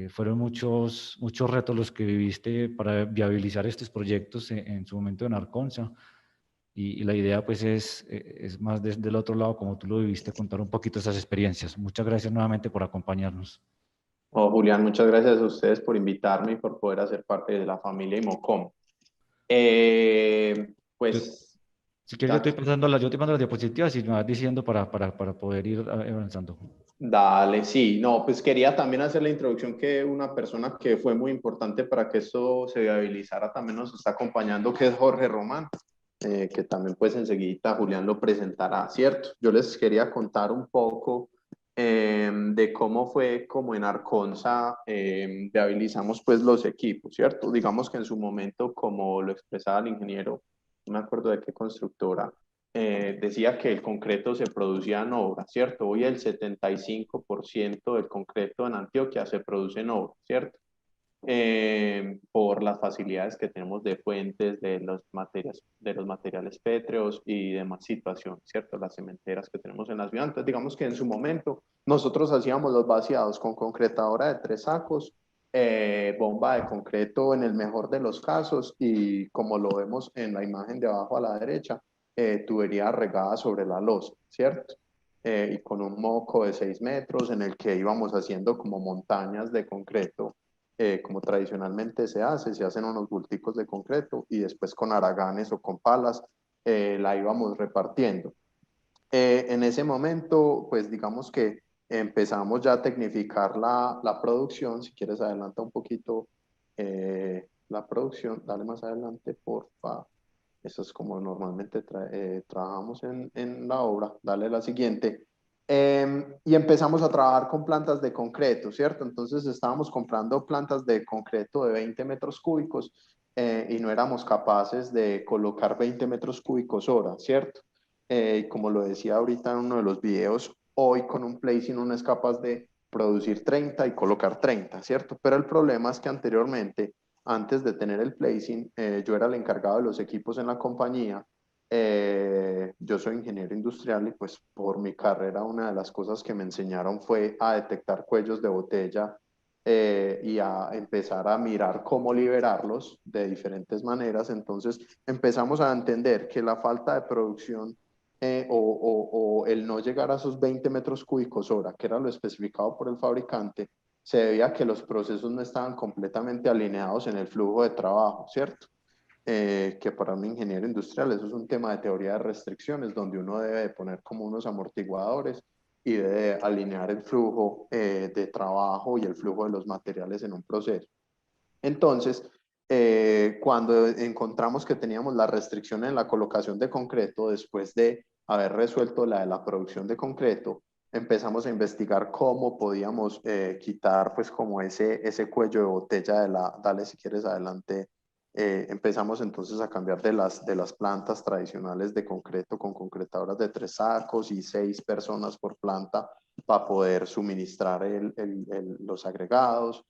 fueron muchos retos los que viviste para viabilizar estos proyectos en su momento en Arconsa, y la idea pues es más desde el otro lado, como tú lo viviste, contar un poquito esas experiencias. Muchas gracias nuevamente por acompañarnos. Oh, Julián, muchas gracias a ustedes por invitarme y por poder hacer parte de la familia Imocom. Pues... Si quieres, yo te mando las diapositivas y me vas diciendo para poder ir avanzando. Dale, sí. No, pues quería también hacer la introducción, que una persona que fue muy importante para que esto se viabilizara también nos está acompañando, que es Jorge Román, que también pues enseguida Julián lo presentará, ¿cierto? Yo les quería contar un poco de cómo fue como en Arconsa viabilizamos pues los equipos, ¿cierto? Digamos que en su momento, como lo expresaba el ingeniero, no me acuerdo de qué constructora, decía que el concreto se producía en obra, ¿cierto? Hoy el 75% del concreto en Antioquia se produce en obra, ¿cierto? Por las facilidades que tenemos de fuentes, de los materiales pétreos y demás situaciones, ¿cierto? Las cementeras que tenemos en la ciudad. Entonces, digamos que en su momento nosotros hacíamos los vaciados con concretadora de 3 sacos, bomba de concreto en el mejor de los casos, y como lo vemos en la imagen de abajo a la derecha, tubería regada sobre la losa, ¿cierto? Y con un moco de 6 metros en el que íbamos haciendo como montañas de concreto, como tradicionalmente se hacen unos bulticos de concreto, y después con haraganes o con palas la íbamos repartiendo. En ese momento, pues digamos que empezamos ya a tecnificar la producción. Si quieres, adelanta un poquito la producción, dale más adelante, porfa. Eso es como normalmente trabajamos en la obra. Dale la siguiente. Y empezamos a trabajar con plantas de concreto, ¿cierto? Entonces estábamos comprando plantas de concreto de 20 metros cúbicos y no éramos capaces de colocar 20 metros cúbicos hora, ¿cierto? Y como lo decía ahorita en uno de los videos, hoy con un placing uno es capaz de producir 30 y colocar 30, ¿cierto? Pero el problema es que anteriormente, antes de tener el placing, yo era el encargado de los equipos en la compañía. Yo soy ingeniero industrial y pues por mi carrera una de las cosas que me enseñaron fue a detectar cuellos de botella y a empezar a mirar cómo liberarlos de diferentes maneras. Entonces empezamos a entender que la falta de producción o el no llegar a esos 20 metros cúbicos hora, que era lo especificado por el fabricante, se debía a que los procesos no estaban completamente alineados en el flujo de trabajo, ¿cierto? Que para un ingeniero industrial eso es un tema de teoría de restricciones, donde uno debe de poner como unos amortiguadores y debe alinear el flujo de trabajo y el flujo de los materiales en un proceso. Entonces, cuando encontramos que teníamos la restricción en la colocación de concreto, después de haber resuelto la de la producción de concreto, empezamos a investigar cómo podíamos quitar pues como ese cuello de botella de la, dale si quieres adelante, empezamos entonces a cambiar de las plantas tradicionales de concreto con concretadoras de 3 sacos y 6 personas por planta para poder suministrar los agregados.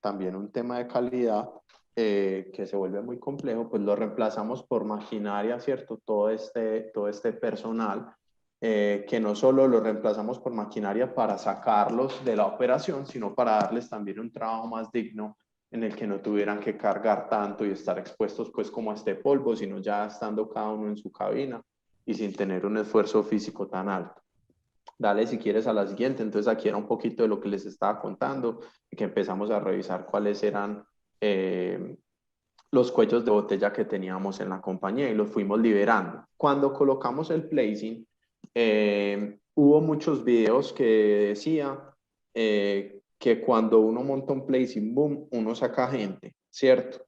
También un tema de calidad que se vuelve muy complejo, pues lo reemplazamos por maquinaria, ¿cierto? Todo este personal, que no solo lo reemplazamos por maquinaria para sacarlos de la operación, sino para darles también un trabajo más digno en el que no tuvieran que cargar tanto y estar expuestos pues como a este polvo, sino ya estando cada uno en su cabina y sin tener un esfuerzo físico tan alto. Dale si quieres a la siguiente. Entonces aquí era un poquito de lo que les estaba contando y que empezamos a revisar cuáles eran los cuellos de botella que teníamos en la compañía y los fuimos liberando. Cuando colocamos el placing, hubo muchos videos que decía que cuando uno monta un placing boom, uno saca gente, ¿cierto?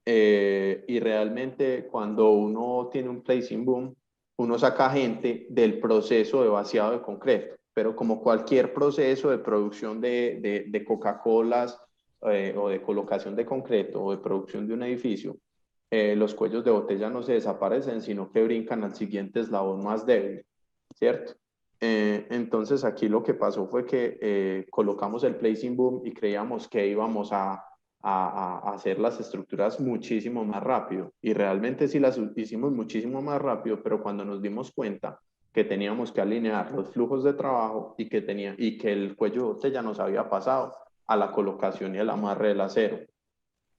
Y realmente cuando uno tiene un placing boom, uno saca gente del proceso de vaciado de concreto, pero como cualquier proceso de producción de Coca-Colas o de colocación de concreto o de producción de un edificio, los cuellos de botella no se desaparecen, sino que brincan al siguiente eslabón más débil, ¿cierto? Entonces aquí lo que pasó fue que colocamos el placing boom y creíamos que íbamos a hacer las estructuras muchísimo más rápido, y realmente sí las hicimos muchísimo más rápido, pero cuando nos dimos cuenta que teníamos que alinear los flujos de trabajo y que el cuello de botella nos había pasado a la colocación y el amarre del acero,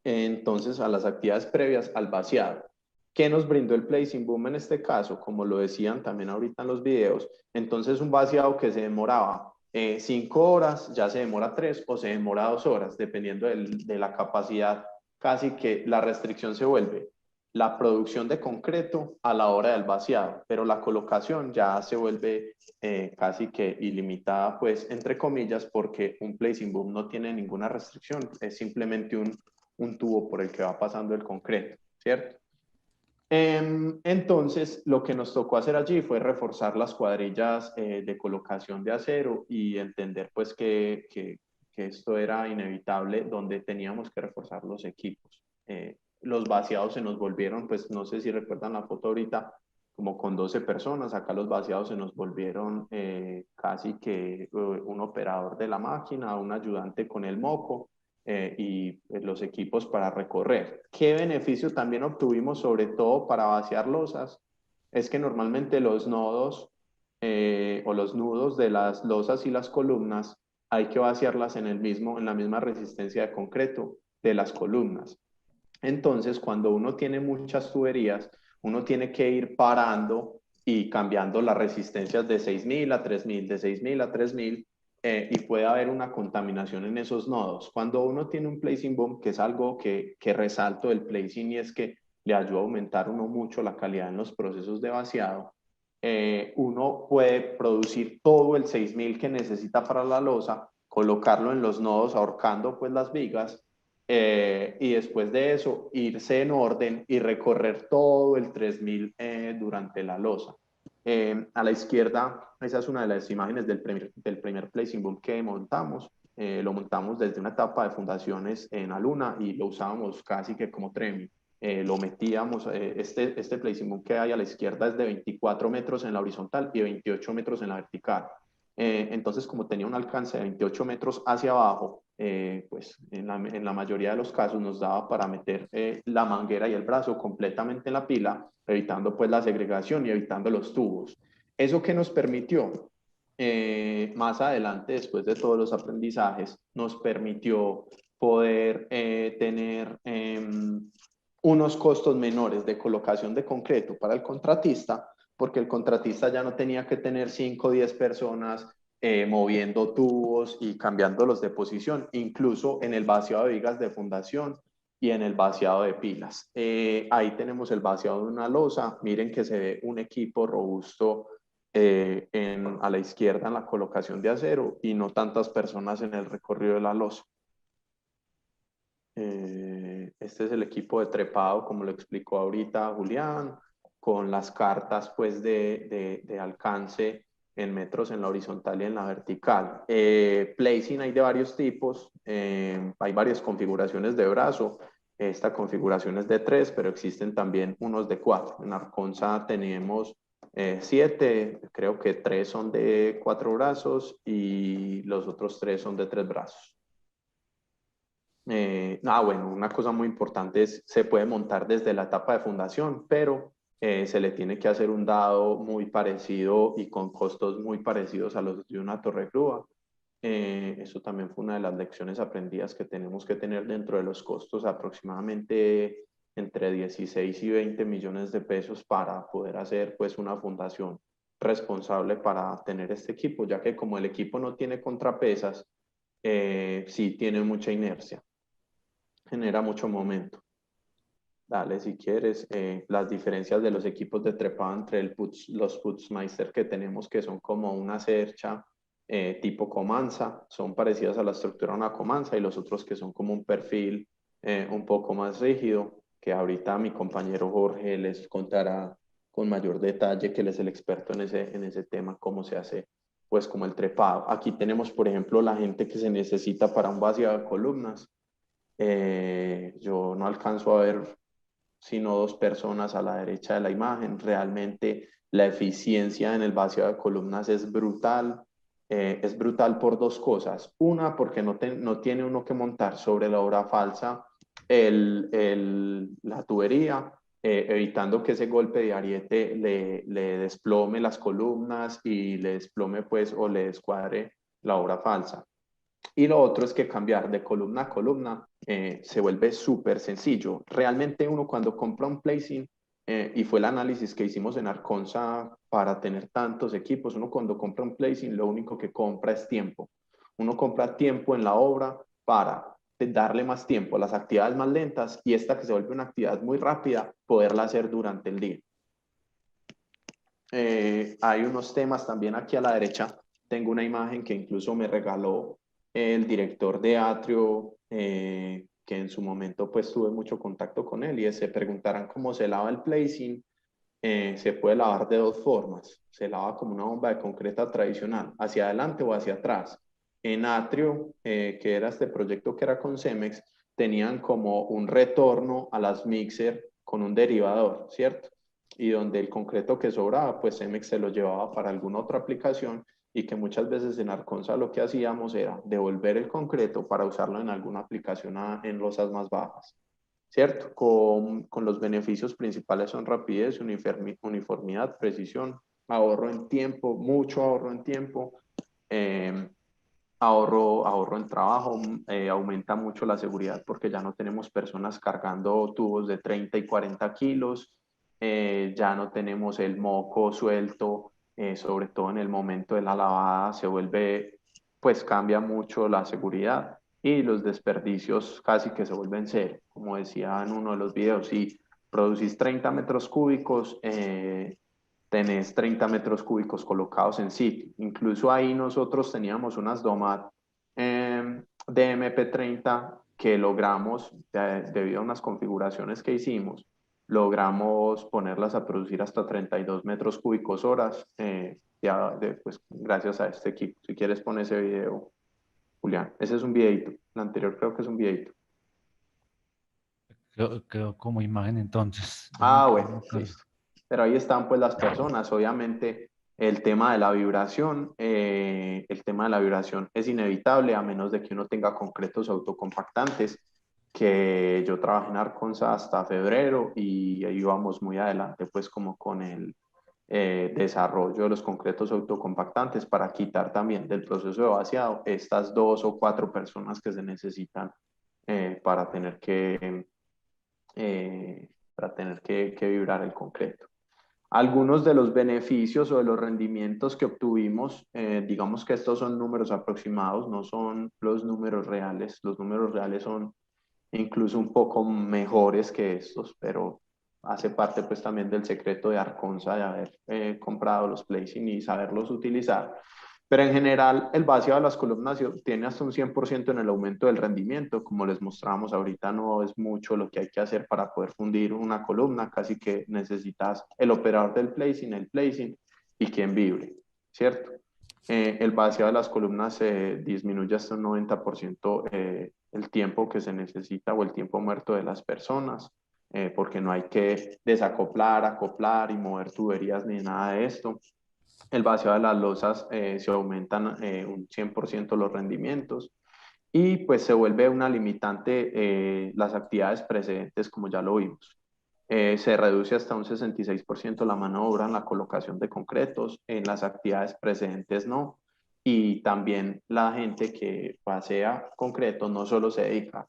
entonces a las actividades previas al vaciado. ¿Qué nos brindó el placing boom en este caso? Como lo decían también ahorita en los videos, entonces un vaciado que se demoraba 5 horas, ya se demora 3 o se demora 2 horas, dependiendo de la capacidad. Casi que la restricción se vuelve la producción de concreto a la hora del vaciado, pero la colocación ya se vuelve casi que ilimitada, pues, entre comillas, porque un placing boom no tiene ninguna restricción, es simplemente un tubo por el que va pasando el concreto, ¿cierto? Entonces, lo que nos tocó hacer allí fue reforzar las cuadrillas de colocación de acero y entender pues que esto era inevitable, donde teníamos que reforzar los equipos. Los vaciados se nos volvieron, pues no sé si recuerdan la foto ahorita, como con 12 personas. Acá los vaciados se nos volvieron casi que un operador de la máquina, un ayudante con el moco, y los equipos para recorrer. ¿Qué beneficio también obtuvimos, sobre todo para vaciar losas? Es que normalmente los nodos o los nudos de las losas y las columnas hay que vaciarlas en la misma resistencia de concreto de las columnas. Entonces, cuando uno tiene muchas tuberías, uno tiene que ir parando y cambiando las resistencias de 6.000 a 3.000, de 6.000 a 3.000, y puede haber una contaminación en esos nodos. Cuando uno tiene un placing boom, que es algo que resalto del placing, y es que le ayuda a aumentar mucho la calidad en los procesos de vaciado, uno puede producir todo el 6.000 que necesita para la losa, colocarlo en los nodos ahorcando pues las vigas, y después de eso irse en orden y recorrer todo el 3.000 durante la losa. A la izquierda, esa es una de las imágenes del primer placing boom que montamos. Lo montamos desde una etapa de fundaciones en la luna y lo usábamos casi que como tremio. Lo metíamos, este placing boom que hay a la izquierda es de 24 metros en la horizontal y 28 metros en la vertical. Entonces, como tenía un alcance de 28 metros hacia abajo, pues en la mayoría de los casos nos daba para meter la manguera y el brazo completamente en la pila, evitando pues la segregación y evitando los tubos. ¿Eso qué nos permitió? Más adelante, después de todos los aprendizajes, nos permitió poder tener unos costos menores de colocación de concreto para el contratista, porque el contratista ya no tenía que tener 5 o 10 personas moviendo tubos y cambiándolos de posición, incluso en el vaciado de vigas de fundación y en el vaciado de pilas. Ahí tenemos el vaciado de una losa. Miren que se ve un equipo robusto a la izquierda en la colocación de acero y no tantas personas en el recorrido de la losa. Este es el equipo de trepado, como lo explicó ahorita Julián, con las cartas pues de alcance en metros en la horizontal y en la vertical. Placing hay de varios tipos, hay varias configuraciones de brazo. Esta configuración es de 3, pero existen también unos de 4. En Arconsa tenemos 7, creo que 3 son de 4 brazos y los otros 3 son de 3 brazos. Bueno, una cosa muy importante es, se puede montar desde la etapa de fundación, pero se le tiene que hacer un dado muy parecido y con costos muy parecidos a los de una torre grúa. Eso también fue una de las lecciones aprendidas que tenemos que tener dentro de los costos, aproximadamente entre 16 y 20 millones de pesos para poder hacer pues una fundación responsable para tener este equipo, ya que como el equipo no tiene contrapesas, sí tiene mucha inercia, genera mucho momento. Dale, si quieres, las diferencias de los equipos de trepado entre los Putzmeister que tenemos, que son como una cercha tipo comanza, son parecidas a la estructura de una comanza, y los otros que son como un perfil un poco más rígido, que ahorita mi compañero Jorge les contará con mayor detalle, que él es el experto en ese tema, cómo se hace pues como el trepado. Aquí tenemos, por ejemplo, la gente que se necesita para un vaciado de columnas. Yo no alcanzo a ver sino 2 personas a la derecha de la imagen. Realmente la eficiencia en el vaciado de columnas es brutal. Es brutal por 2 cosas. Una, porque no tiene uno que montar sobre la obra falsa la tubería, evitando que ese golpe de ariete le desplome las columnas y le desplome pues o le descuadre la obra falsa. Y lo otro es que cambiar de columna a columna se vuelve súper sencillo. Realmente uno cuando compra un placing, y fue el análisis que hicimos en Arconsa para tener tantos equipos, uno cuando compra un placing lo único que compra es tiempo. Uno compra tiempo en la obra para darle más tiempo a las actividades más lentas, y esta que se vuelve una actividad muy rápida, poderla hacer durante el día. Hay unos temas también aquí a la derecha. Tengo una imagen que incluso me regaló el director de Atrio, que en su momento pues tuve mucho contacto con él, y se preguntarán cómo se lava el placing. Se puede lavar de 2 formas. Se lava como una bomba de concreta tradicional, hacia adelante o hacia atrás. En Atrio, que era este proyecto que era con Cemex, tenían como un retorno a las mixer con un derivador, ¿cierto? Y donde el concreto que sobraba, pues Cemex se lo llevaba para alguna otra aplicación, y que muchas veces en Arconsa lo que hacíamos era devolver el concreto para usarlo en alguna aplicación en losas más bajas, ¿cierto? Con los beneficios principales son rapidez, uniformidad, precisión, ahorro en tiempo, mucho ahorro en tiempo, ahorro en trabajo, aumenta mucho la seguridad porque ya no tenemos personas cargando tubos de 30 y 40 kilos, ya no tenemos el moco suelto, sobre todo en el momento de la lavada se vuelve, pues cambia mucho la seguridad, y los desperdicios casi que se vuelven 0. Como decía en uno de los videos, si producís 30 metros cúbicos, tenés 30 metros cúbicos colocados en sitio. Incluso ahí nosotros teníamos unas DOMAT DMP30 que logramos, debido a unas configuraciones que hicimos, logramos ponerlas a producir hasta 32 metros cúbicos horas, pues, gracias a este equipo. Si quieres pon ese video, Julián. Ese es un videito. El anterior creo que es un videito. Quedó como imagen entonces. Bueno, listo. Pero ahí están pues las personas. Obviamente el tema de la vibración, es inevitable a menos de que uno tenga concretos autocompactantes, que yo trabajé en Arconsa hasta febrero y ahí íbamos muy adelante pues como con el desarrollo de los concretos autocompactantes para quitar también del proceso de vaciado estas 2 o 4 personas que se necesitan para tener que vibrar el concreto. Algunos de los beneficios o de los rendimientos que obtuvimos, digamos que estos son números aproximados, no son los números reales. Los números reales son incluso un poco mejores que estos, pero hace parte pues también del secreto de Arconsa de haber comprado los placing y saberlos utilizar. Pero en general, el vaciado de las columnas tiene hasta un 100% en el aumento del rendimiento. Como les mostramos ahorita, no es mucho lo que hay que hacer para poder fundir una columna. Casi que necesitas el operador del placing, el placing y quien vibre, ¿cierto? El vaciado de las columnas disminuye hasta un 90% el tiempo que se necesita o el tiempo muerto de las personas, porque no hay que desacoplar, acoplar y mover tuberías ni nada de esto. El vaciado de las losas se aumentan un 100% los rendimientos y pues se vuelve una limitante las actividades precedentes, como ya lo vimos. Se reduce hasta un 66% la mano de obra en la colocación de concretos, en las actividades precedentes no. Y también la gente que vacía concreto no solo se dedica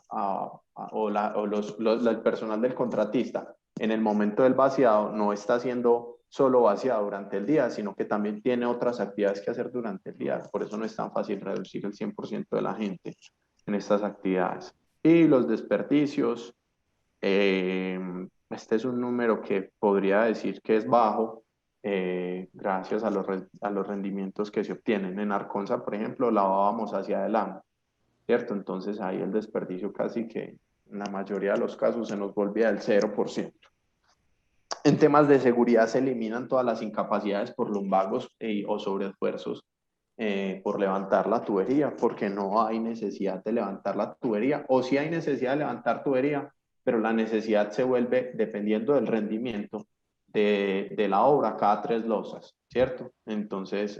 el personal del contratista en el momento del vaciado no está haciendo solo vaciado durante el día, sino que también tiene otras actividades que hacer durante el día. Por eso no es tan fácil reducir el 100% de la gente en estas actividades. Y los desperdicios, este es un número que podría decir que es bajo, gracias a los rendimientos que se obtienen. En Arconsa, por ejemplo, lavábamos hacia adelante, ¿cierto? Entonces ahí el desperdicio casi que en la mayoría de los casos se nos volvía del 0%. En temas de seguridad se eliminan todas las incapacidades por lumbagos o sobreesfuerzos por levantar la tubería, porque no hay necesidad de levantar la tubería, o sí hay necesidad de levantar tubería, pero la necesidad se vuelve dependiendo del rendimiento de la obra cada 3 losas, ¿cierto? Entonces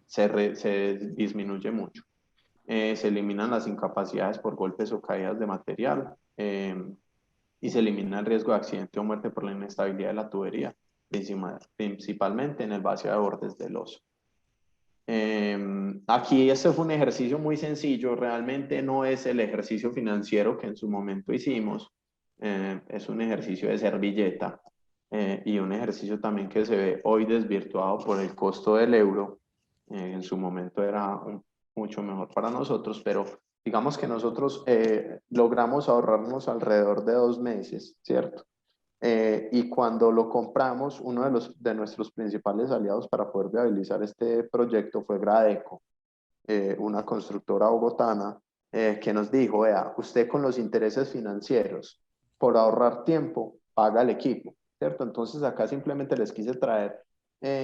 se disminuye mucho. Se eliminan las incapacidades por golpes o caídas de material, y se elimina el riesgo de accidente o muerte por la inestabilidad de la tubería, principalmente en el vaciado de bordes de losa. Aquí este fue un ejercicio muy sencillo, realmente no es el ejercicio financiero que en su momento hicimos, es un ejercicio de servilleta y un ejercicio también que se ve hoy desvirtuado por el costo del euro. En su momento era mucho mejor para nosotros, pero digamos que nosotros logramos ahorrarnos alrededor de 2 meses, ¿cierto? Y cuando lo compramos, uno de nuestros principales aliados para poder viabilizar este proyecto fue Gradeco, una constructora bogotana que nos dijo, vea, usted con los intereses financieros, por ahorrar tiempo, paga el equipo, ¿cierto? Entonces acá simplemente les quise traer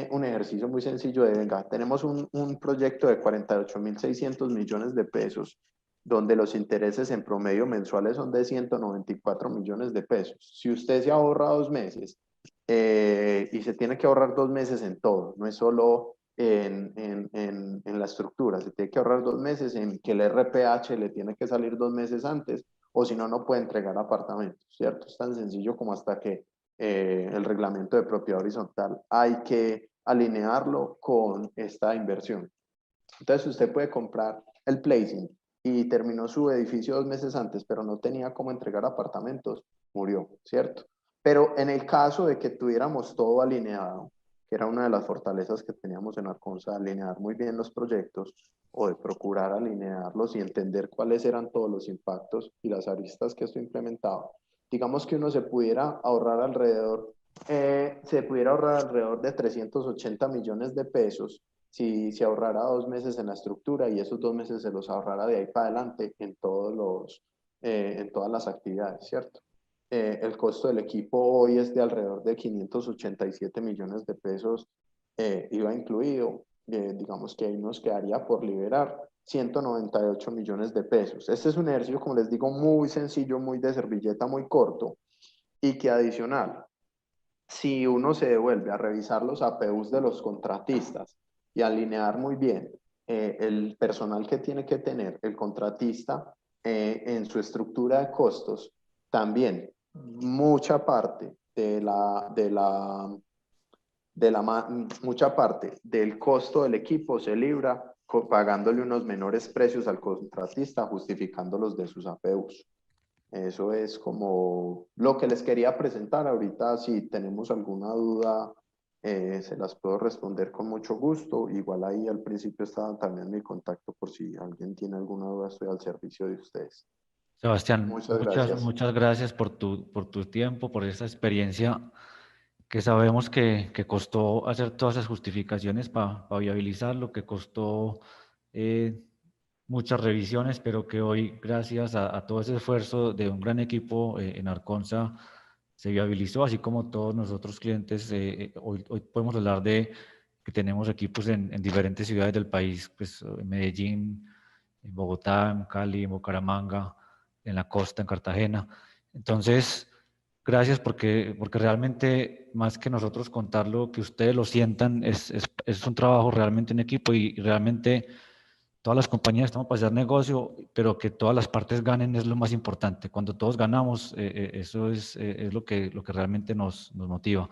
un ejercicio muy sencillo de, venga, tenemos un proyecto de 48.600 millones de pesos, donde los intereses en promedio mensuales son de 194 millones de pesos. Si usted se ahorra 2 meses y se tiene que ahorrar 2 meses en todo, no es solo en la estructura, se tiene que ahorrar 2 meses en que el RPH le tiene que salir 2 meses antes, o si no, no puede entregar apartamentos, ¿cierto? Es tan sencillo como hasta que el reglamento de propiedad horizontal hay que alinearlo con esta inversión. Entonces usted puede comprar el placing y terminó su edificio 2 meses antes, pero no tenía cómo entregar apartamentos, murió, ¿cierto? Pero en el caso de que tuviéramos todo alineado, que era una de las fortalezas que teníamos en Arconsa, alinear muy bien los proyectos o de procurar alinearlos y entender cuáles eran todos los impactos y las aristas que esto implementaba, digamos que uno se pudiera ahorrar alrededor de 380 millones de pesos si se ahorrara 2 meses en la estructura y esos 2 meses se los ahorrara de ahí para adelante en todas las actividades, ¿cierto? El costo del equipo hoy es de alrededor de 587 millones de pesos, IVA incluido, digamos que ahí nos quedaría por liberar 198 millones de pesos. Este es un ejercicio, como les digo, muy sencillo, muy de servilleta, muy corto, y que adicional, si uno se devuelve a revisar los APUs de los contratistas y alinear muy bien el personal que tiene que tener el contratista en su estructura de costos, también mucha parte mucha parte del costo del equipo se libra pagándole unos menores precios al contratista, justificándolos de sus APUs. Eso es como lo que les quería presentar. Ahorita si tenemos alguna duda, se las puedo responder con mucho gusto. Igual ahí al principio estaba también mi contacto por si alguien tiene alguna duda, estoy al servicio de ustedes. Sebastián, Muchas gracias. muchas gracias por tu tiempo, por esa experiencia que sabemos que costó hacer todas esas justificaciones para viabilizarlo, que costó muchas revisiones, pero que hoy, gracias a todo ese esfuerzo de un gran equipo en Arconsa, se viabilizó, así como todos nosotros clientes. Hoy podemos hablar de que tenemos equipos en diferentes ciudades del país, pues en Medellín, en Bogotá, en Cali, en Bucaramanga, en la costa, en Cartagena. Entonces, gracias porque realmente, más que nosotros contarlo, que ustedes lo sientan, es un trabajo realmente en equipo y realmente todas las compañías estamos para hacer negocio, pero que todas las partes ganen es lo más importante. Cuando todos ganamos, eso es lo que realmente nos motiva.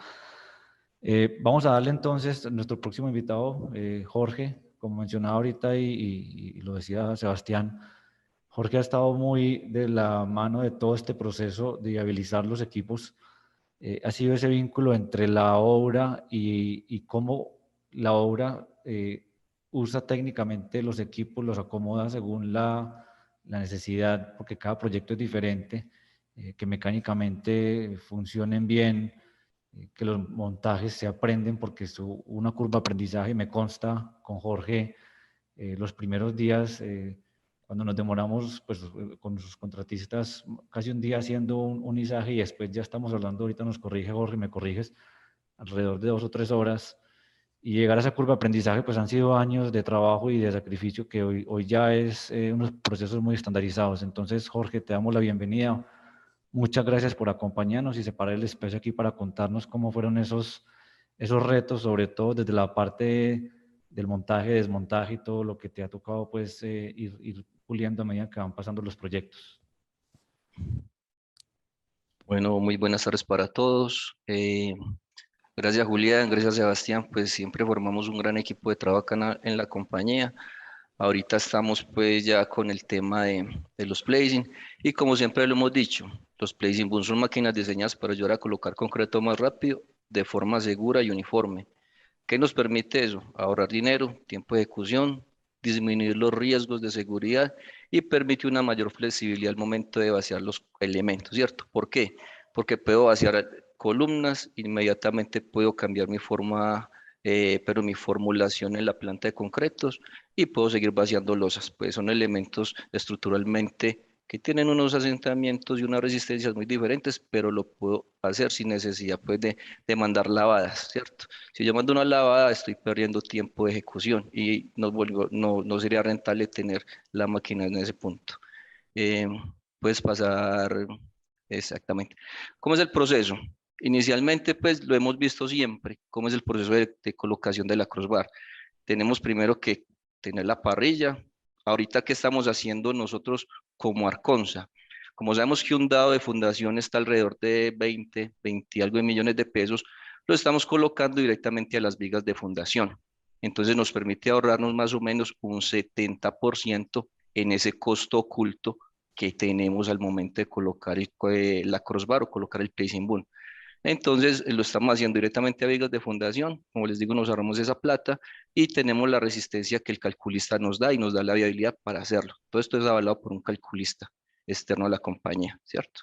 Vamos a darle entonces a nuestro próximo invitado, Jorge, como mencionaba ahorita y lo decía Sebastián. Jorge ha estado muy de la mano de todo este proceso de viabilizar los equipos. Ha sido ese vínculo entre la obra y cómo la obra usa técnicamente los equipos, los acomoda según la necesidad, porque cada proyecto es diferente, que mecánicamente funcionen bien, que los montajes se aprenden, porque es una curva de aprendizaje. Me consta con Jorge los primeros días, cuando nos demoramos pues, con sus contratistas casi un día haciendo un izaje, y después ya estamos hablando, ahorita nos corrige Jorge, me corriges, alrededor de 2 o 3 horas, y llegar a esa curva de aprendizaje pues han sido años de trabajo y de sacrificio que hoy ya es unos procesos muy estandarizados. Entonces, Jorge, te damos la bienvenida. Muchas gracias por acompañarnos y separar el espacio aquí para contarnos cómo fueron esos retos, sobre todo desde la parte del montaje, desmontaje y todo lo que te ha tocado pues ir puliendo a medida que van pasando los proyectos. Bueno, muy buenas tardes para todos. Gracias Julián, gracias Sebastián, pues siempre formamos un gran equipo de trabajo acá en la compañía. Ahorita estamos pues ya con el tema de los placing y como siempre lo hemos dicho, los placing boom son máquinas diseñadas para ayudar a colocar concreto más rápido, de forma segura y uniforme. ¿Qué nos permite eso? Ahorrar dinero, tiempo de ejecución, disminuir los riesgos de seguridad y permite una mayor flexibilidad al momento de vaciar los elementos, ¿cierto? ¿Por qué? Porque puedo vaciar columnas, inmediatamente puedo cambiar mi forma, pero mi formulación en la planta de concretos y puedo seguir vaciando losas, pues son elementos estructuralmente que tienen unos asentamientos y unas resistencias muy diferentes, pero lo puedo hacer sin necesidad pues de mandar lavadas, ¿cierto? Si yo mando una lavada, estoy perdiendo tiempo de ejecución y no sería rentable tener la máquina en ese punto. Puedes pasar exactamente. ¿Cómo es el proceso? Inicialmente, pues lo hemos visto siempre, cómo es el proceso de colocación de la crossbar. Tenemos primero que tener la parrilla. Ahorita, ¿qué estamos haciendo nosotros como Arconsa? Como sabemos que un dado de fundación está alrededor de 20 y algo de millones de pesos, lo estamos colocando directamente a las vigas de fundación. Entonces nos permite ahorrarnos más o menos un 70% en ese costo oculto que tenemos al momento de colocar la crossbar o colocar el placing boom. Entonces lo estamos haciendo directamente a vigas de fundación. Como les digo, nos ahorramos esa plata y tenemos la resistencia que el calculista nos da y nos da la viabilidad para hacerlo. Todo esto es avalado por un calculista externo a la compañía, ¿cierto?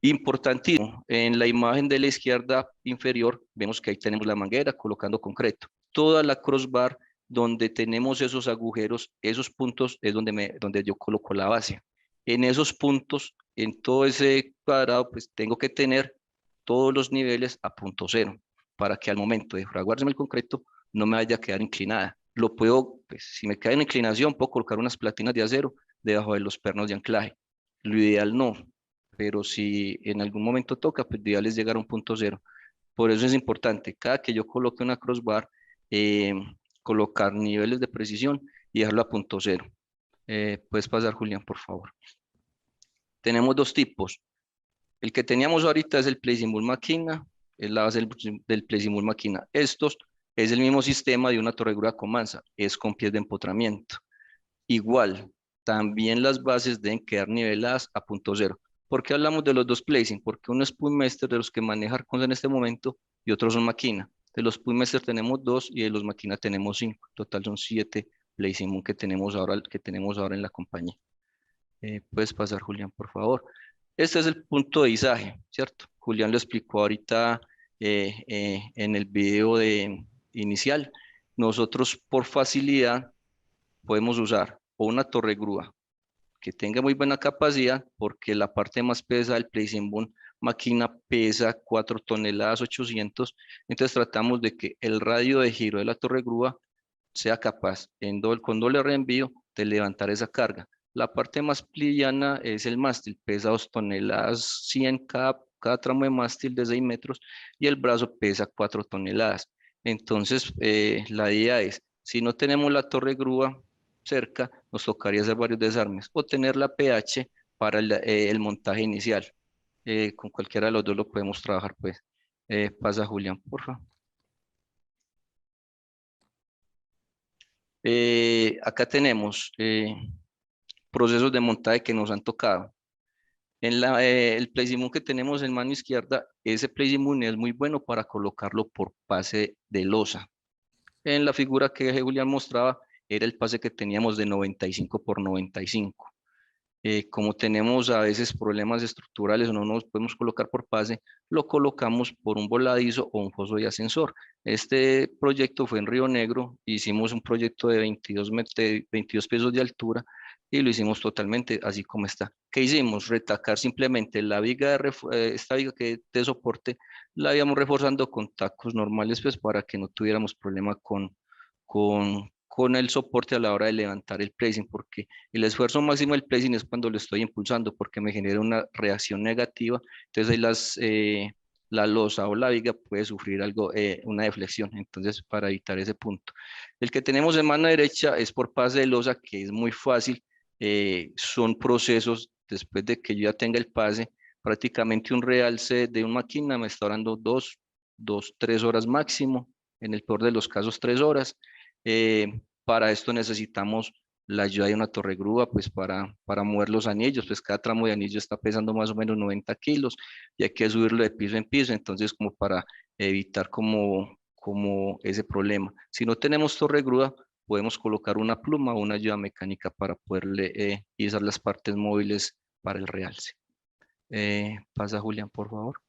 Importantísimo, en la imagen de la izquierda inferior vemos que ahí tenemos la manguera colocando concreto. Toda la crossbar donde tenemos esos agujeros, esos puntos es donde yo coloco la base. En esos puntos, en todo ese cuadrado, pues tengo que tener todos los niveles a punto cero, para que al momento de fraguarse el concreto no me vaya a quedar inclinada. Lo puedo, pues, si me cae en inclinación, puedo colocar unas platinas de acero debajo de los pernos de anclaje. Lo ideal no, pero si en algún momento toca, pues lo ideal es llegar a un punto cero. Por eso es importante, cada que yo coloque una crossbar, colocar niveles de precisión y dejarlo a punto cero. Puedes pasar, Julián, por favor. Tenemos dos tipos. El que teníamos ahorita es el placing boom máquina, es la base del placing boom máquina. Estos es el mismo sistema de una torregura con manza, es con pies de empotramiento. Igual, también las bases deben quedar niveladas a punto cero. ¿Por qué hablamos de los dos placing? Porque uno es Pullmaster de los que maneja Arconsa en este momento y otros son Máquina. De los Pullmaster tenemos 2 y de los Máquina tenemos 5. Total son 7 placing que tenemos ahora en la compañía. Puedes pasar, Julián, por favor. Este es el punto de izaje, ¿cierto? Julián lo explicó ahorita en el video inicial. Nosotros por facilidad podemos usar o una torre grúa que tenga muy buena capacidad, porque la parte más pesada del placing boom Máquina pesa 4 toneladas 800, entonces tratamos de que el radio de giro de la torre grúa sea capaz con doble reenvío de levantar esa carga. La parte más liviana es el mástil, pesa 2 toneladas 100 cada tramo de mástil de 6 metros y el brazo pesa 4 toneladas. Entonces, la idea es, si no tenemos la torre grúa cerca, nos tocaría hacer varios desarmes o tener la PH para el montaje inicial. Con cualquiera de los dos lo podemos trabajar, pues. Pasa, Julián, por favor. Acá tenemos procesos de montaje que nos han tocado. El placing boom que tenemos en mano izquierda, ese placing boom es muy bueno para colocarlo por pase de losa. En la figura que Julián mostraba, era el pase que teníamos de 95 por 95. Como tenemos a veces problemas estructurales o no nos podemos colocar por pase, lo colocamos por un voladizo o un foso de ascensor. Este proyecto fue en Río Negro, hicimos un proyecto de 22 pisos de altura y lo hicimos totalmente así como está. ¿Qué hicimos? Retacar simplemente la viga, esta viga que de soporte, la íbamos reforzando con tacos normales pues para que no tuviéramos problema con el soporte a la hora de levantar el placing, porque el esfuerzo máximo del placing es cuando lo estoy impulsando, porque me genera una reacción negativa, entonces ahí la losa o la viga puede sufrir algo, una deflexión, entonces para evitar ese punto. El que tenemos en mano derecha es por pase de losa, que es muy fácil, son procesos, después de que yo ya tenga el pase, prácticamente un realce de una máquina me está durando 3 horas máximo, en el peor de los casos 3 horas. Para esto necesitamos la ayuda de una torre grúa, pues para mover los anillos, pues cada tramo de anillo está pesando más o menos 90 kilos y hay que subirlo de piso en piso, entonces como para evitar como ese problema. Si no tenemos torre grúa, podemos colocar una pluma o una ayuda mecánica para poderle izar las partes móviles para el realce. Pasa, Julián, por favor.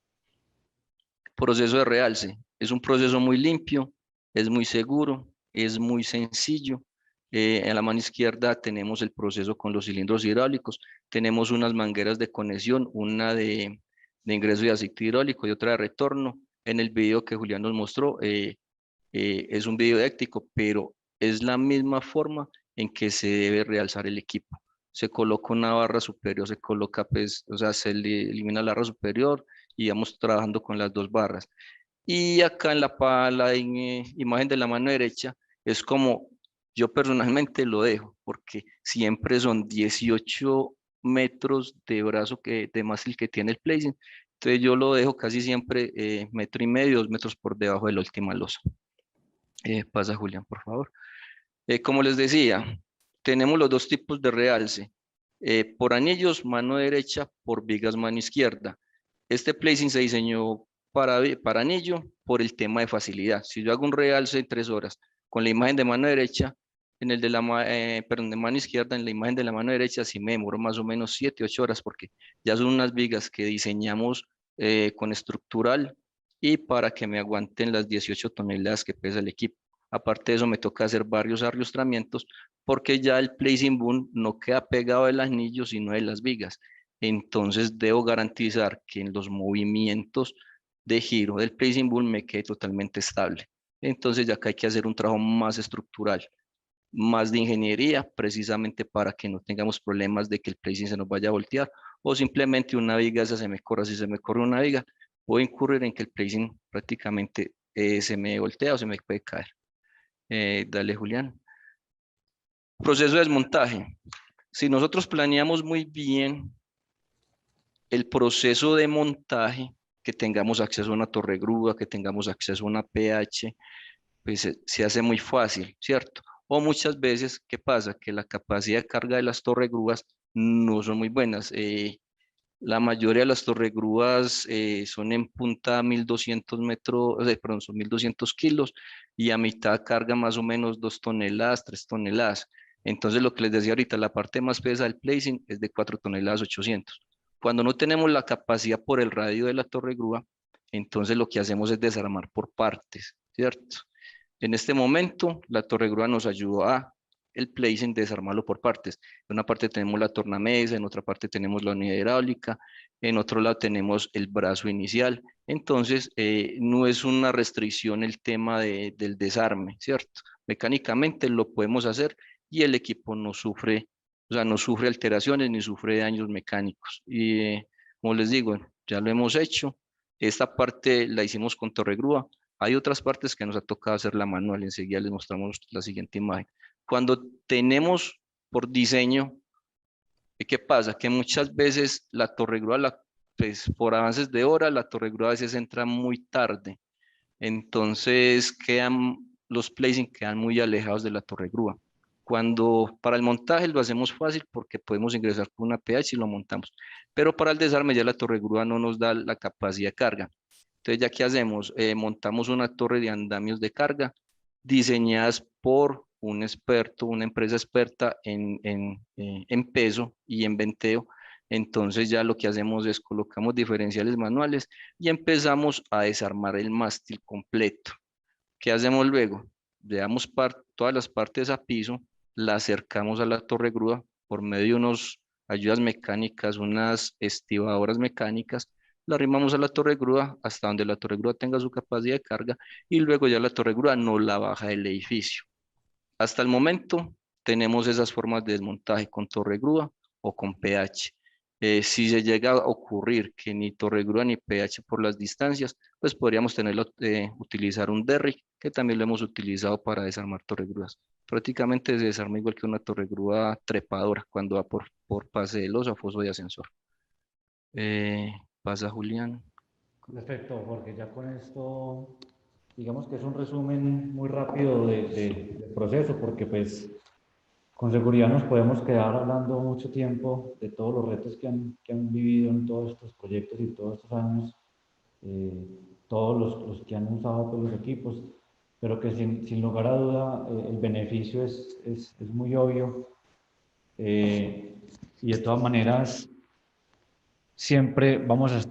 Proceso de realce. Es un proceso muy limpio, es muy seguro, es muy sencillo. En la mano izquierda tenemos el proceso con los cilindros hidráulicos, tenemos unas mangueras de conexión, una de ingreso de aceite hidráulico y otra de retorno. En el video que Julián nos mostró, es un video didáctico, pero es la misma forma en que se debe realzar el equipo. Se coloca una barra superior, se coloca, pues, o sea, se elimina la barra superior y vamos trabajando con las 2 barras. Y acá en la imagen de la mano derecha es como yo personalmente lo dejo, porque siempre son 18 metros de brazo de mástil que tiene el placing. Entonces yo lo dejo casi siempre 1,5 metros, 2 metros por debajo de la última losa. Pasa, Julián, por favor. Como les decía, tenemos los 2 tipos de realce. Por anillos, mano derecha, por vigas, mano izquierda. Este placing se diseñó para anillo por el tema de facilidad. Si yo hago un realce en 3 horas con la imagen de mano derecha, en el de de mano izquierda, en la imagen de la mano derecha, sí me demoro más o menos 7, 8 horas porque ya son unas vigas que diseñamos con estructural y para que me aguanten las 18 toneladas que pesa el equipo. Aparte de eso, me toca hacer varios arrastramientos porque ya el placing boom no queda pegado del anillo, sino de las vigas. Entonces, debo garantizar que en los movimientos de giro del placing boom me quede totalmente estable. Entonces, ya que hay que hacer un trabajo más estructural, más de ingeniería, precisamente para que no tengamos problemas de que el placing se nos vaya a voltear o simplemente una viga esa se me corra. Si se me corre una viga, puedo incurrir en que el placing prácticamente se me voltea o se me puede caer. Dale, Julián. Proceso de desmontaje. Si nosotros planeamos muy bien el proceso de montaje, que tengamos acceso a una torre grúa, que tengamos acceso a una PH, pues se hace muy fácil, ¿cierto? O muchas veces, ¿qué pasa? Que la capacidad de carga de las torres grúas no son muy buenas. La mayoría de las torregrúas son en punta 1200 metros, perdón, son 1200 kilos y a mitad carga más o menos 2 toneladas, 3 toneladas. Entonces lo que les decía ahorita, la parte más pesada del placing es de 4 toneladas 800. Cuando no tenemos la capacidad por el radio de la torregrúa, entonces lo que hacemos es desarmar por partes, ¿cierto? En este momento la torregrúa nos ayudó a el placing, desarmarlo por partes. En una parte tenemos la tornamesa, en otra parte tenemos la unidad hidráulica, en otro lado tenemos el brazo inicial. Entonces, no es una restricción el tema del desarme, ¿cierto? Mecánicamente lo podemos hacer y el equipo no sufre, o sea, no sufre alteraciones ni sufre daños mecánicos. Y como les digo, ya lo hemos hecho. Esta parte la hicimos con torregrúa. Hay otras partes que nos ha tocado hacer la manual. Enseguida les mostramos la siguiente imagen. Cuando tenemos por diseño, ¿qué pasa? Que muchas veces la torregrúa, pues, por avances de hora, la torregrúa a veces entra muy tarde. Entonces los placing quedan muy alejados de la torregrúa. Cuando para el montaje lo hacemos fácil porque podemos ingresar con una PH y lo montamos. Pero para el desarme ya la torregrúa no nos da la capacidad de carga. Entonces, ¿ya qué hacemos? Montamos una torre de andamios de carga diseñadas por un experto, una empresa experta en peso y en venteo. Entonces ya lo que hacemos es colocamos diferenciales manuales y empezamos a desarmar el mástil completo. ¿Qué hacemos luego? Le damos todas las partes a piso, la acercamos a la torregrúa por medio de unas ayudas mecánicas, unas estibadoras mecánicas, la arrimamos a la torregrúa hasta donde la torregrúa tenga su capacidad de carga y luego ya la torregrúa no la baja del edificio. Hasta el momento tenemos esas formas de desmontaje con torregrúa o con PH. Si se llega a ocurrir que ni torregrúa ni PH por las distancias, pues podríamos utilizar un derrick, que también lo hemos utilizado para desarmar torregrúas. Prácticamente se desarma igual que una torregrúa trepadora cuando va por pase de losa o foso de ascensor. Pasa Julián. Perfecto, porque ya con esto, digamos que es un resumen muy rápido del proceso, porque pues con seguridad nos podemos quedar hablando mucho tiempo de todos los retos que han vivido en todos estos proyectos y todos estos años, todos los que han usado todos los equipos, pero que sin lugar a duda el beneficio es muy obvio, y de todas maneras siempre vamos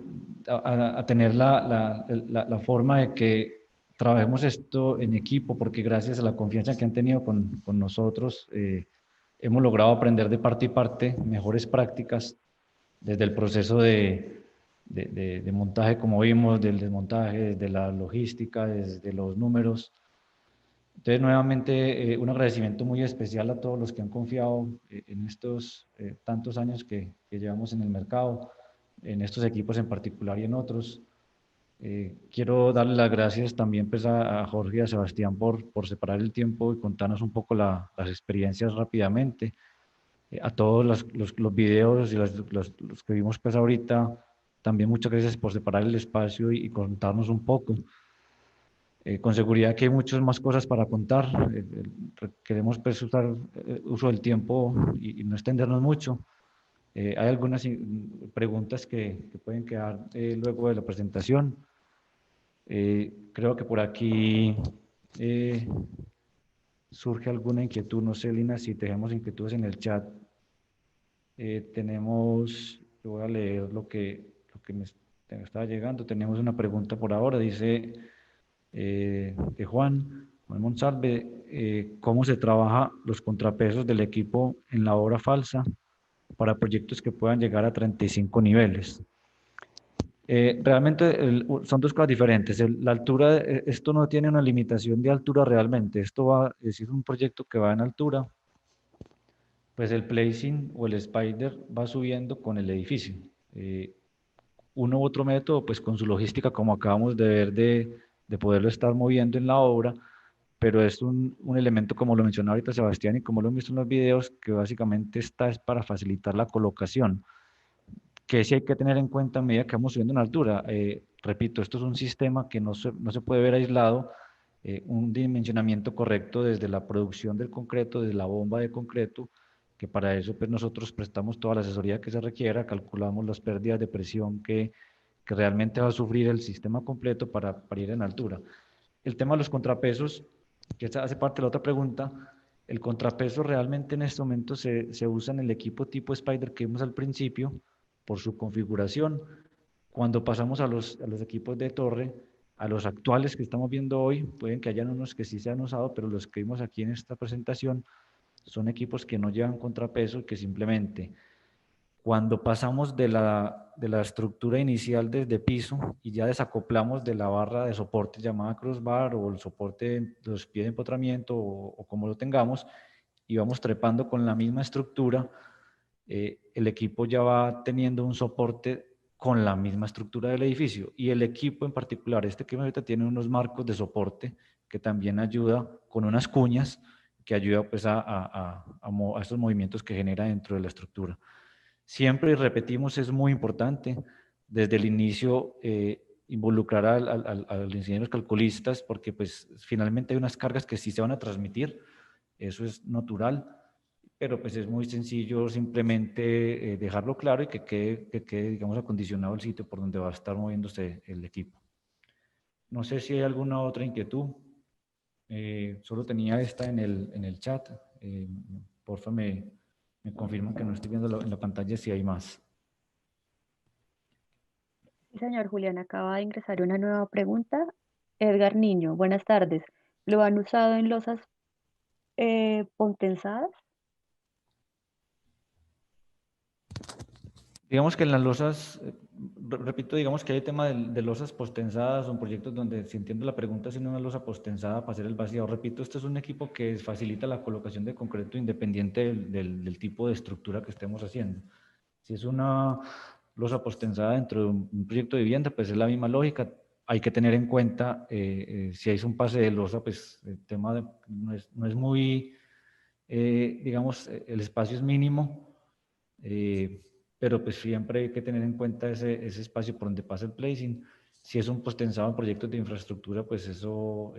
a tener la forma de que trabajemos esto en equipo, porque gracias a la confianza que han tenido con nosotros, hemos logrado aprender de parte y parte mejores prácticas desde el proceso de montaje, como vimos, del desmontaje, desde la logística, desde los números. Entonces, nuevamente, un agradecimiento muy especial a todos los que han confiado en estos tantos años que llevamos en el mercado, en estos equipos en particular y en otros. Quiero darle las gracias también pues, a Jorge y a Sebastián por separar el tiempo y contarnos un poco las experiencias rápidamente. A todos los videos y los que vimos pues, ahorita, también muchas gracias por separar el espacio y contarnos un poco. Con seguridad que hay muchas más cosas para contar. Queremos pues, usar uso del tiempo y no extendernos mucho. Hay algunas preguntas que pueden quedar luego de la presentación. Creo que por aquí surge alguna inquietud. No sé, Lina, si tenemos inquietudes en el chat. Yo voy a leer lo que me estaba llegando. Tenemos una pregunta por ahora. Dice de Juan Monsalve, ¿cómo se trabaja los contrapesos del equipo en la obra falsa para proyectos que puedan llegar a 35 niveles? Realmente son dos cosas diferentes. La altura, esto no tiene una limitación de altura realmente. Esto es un proyecto que va en altura, pues el placing o el spider va subiendo con el edificio. Uno u otro método, pues con su logística, como acabamos de ver, de poderlo estar moviendo en la obra, pero es un elemento, como lo mencionó ahorita Sebastián y como lo hemos visto en los videos, que básicamente es para facilitar la colocación, que sí hay que tener en cuenta a medida que vamos subiendo en altura. Repito, esto es un sistema que no se puede ver aislado, un dimensionamiento correcto desde la producción del concreto, desde la bomba de concreto, que para eso pues nosotros prestamos toda la asesoría que se requiera, calculamos las pérdidas de presión que realmente va a sufrir el sistema completo para ir en altura. El tema de los contrapesos, que hace parte de la otra pregunta, el contrapeso realmente en este momento se usa en el equipo tipo Spider que vimos al principio por su configuración. Cuando pasamos a los equipos de torre, a los actuales que estamos viendo hoy, pueden que hayan unos que sí se han usado, pero los que vimos aquí en esta presentación son equipos que no llevan contrapeso y que simplemente cuando pasamos de la estructura inicial desde piso y ya desacoplamos de la barra de soporte llamada crossbar o el soporte de los pies de empotramiento o como lo tengamos y vamos trepando con la misma estructura, el equipo ya va teniendo un soporte con la misma estructura del edificio y el equipo en particular, este que ahorita tiene unos marcos de soporte que también ayuda con unas cuñas que ayuda pues a estos movimientos que genera dentro de la estructura. Siempre, y repetimos, es muy importante desde el inicio involucrar a los ingenieros calculistas porque pues finalmente hay unas cargas que sí se van a transmitir, eso es natural, pero pues es muy sencillo simplemente dejarlo claro y que quede, digamos, acondicionado el sitio por donde va a estar moviéndose el equipo. No sé si hay alguna otra inquietud. Solo tenía esta en el chat. Porfa, me confirman que no estoy viendo en la pantalla si hay más. Sí, señor Julián, acaba de ingresar una nueva pregunta. Edgar Niño, buenas tardes. ¿Lo han usado en losas potensadas? Digamos que en las losas, repito, digamos que hay tema de losas postensadas, son proyectos donde, si entiendo la pregunta, es una losa postensada para hacer el vaciado. Repito, este es un equipo que facilita la colocación de concreto independiente del tipo de estructura que estemos haciendo. Si es una losa postensada dentro de un proyecto de vivienda, pues es la misma lógica. Hay que tener en cuenta, si hay un pase de losa, pues el tema no es muy, digamos, el espacio es mínimo, pero pues siempre hay que tener en cuenta ese espacio por donde pasa el placing. Si es un postensado en proyectos de infraestructura, pues eso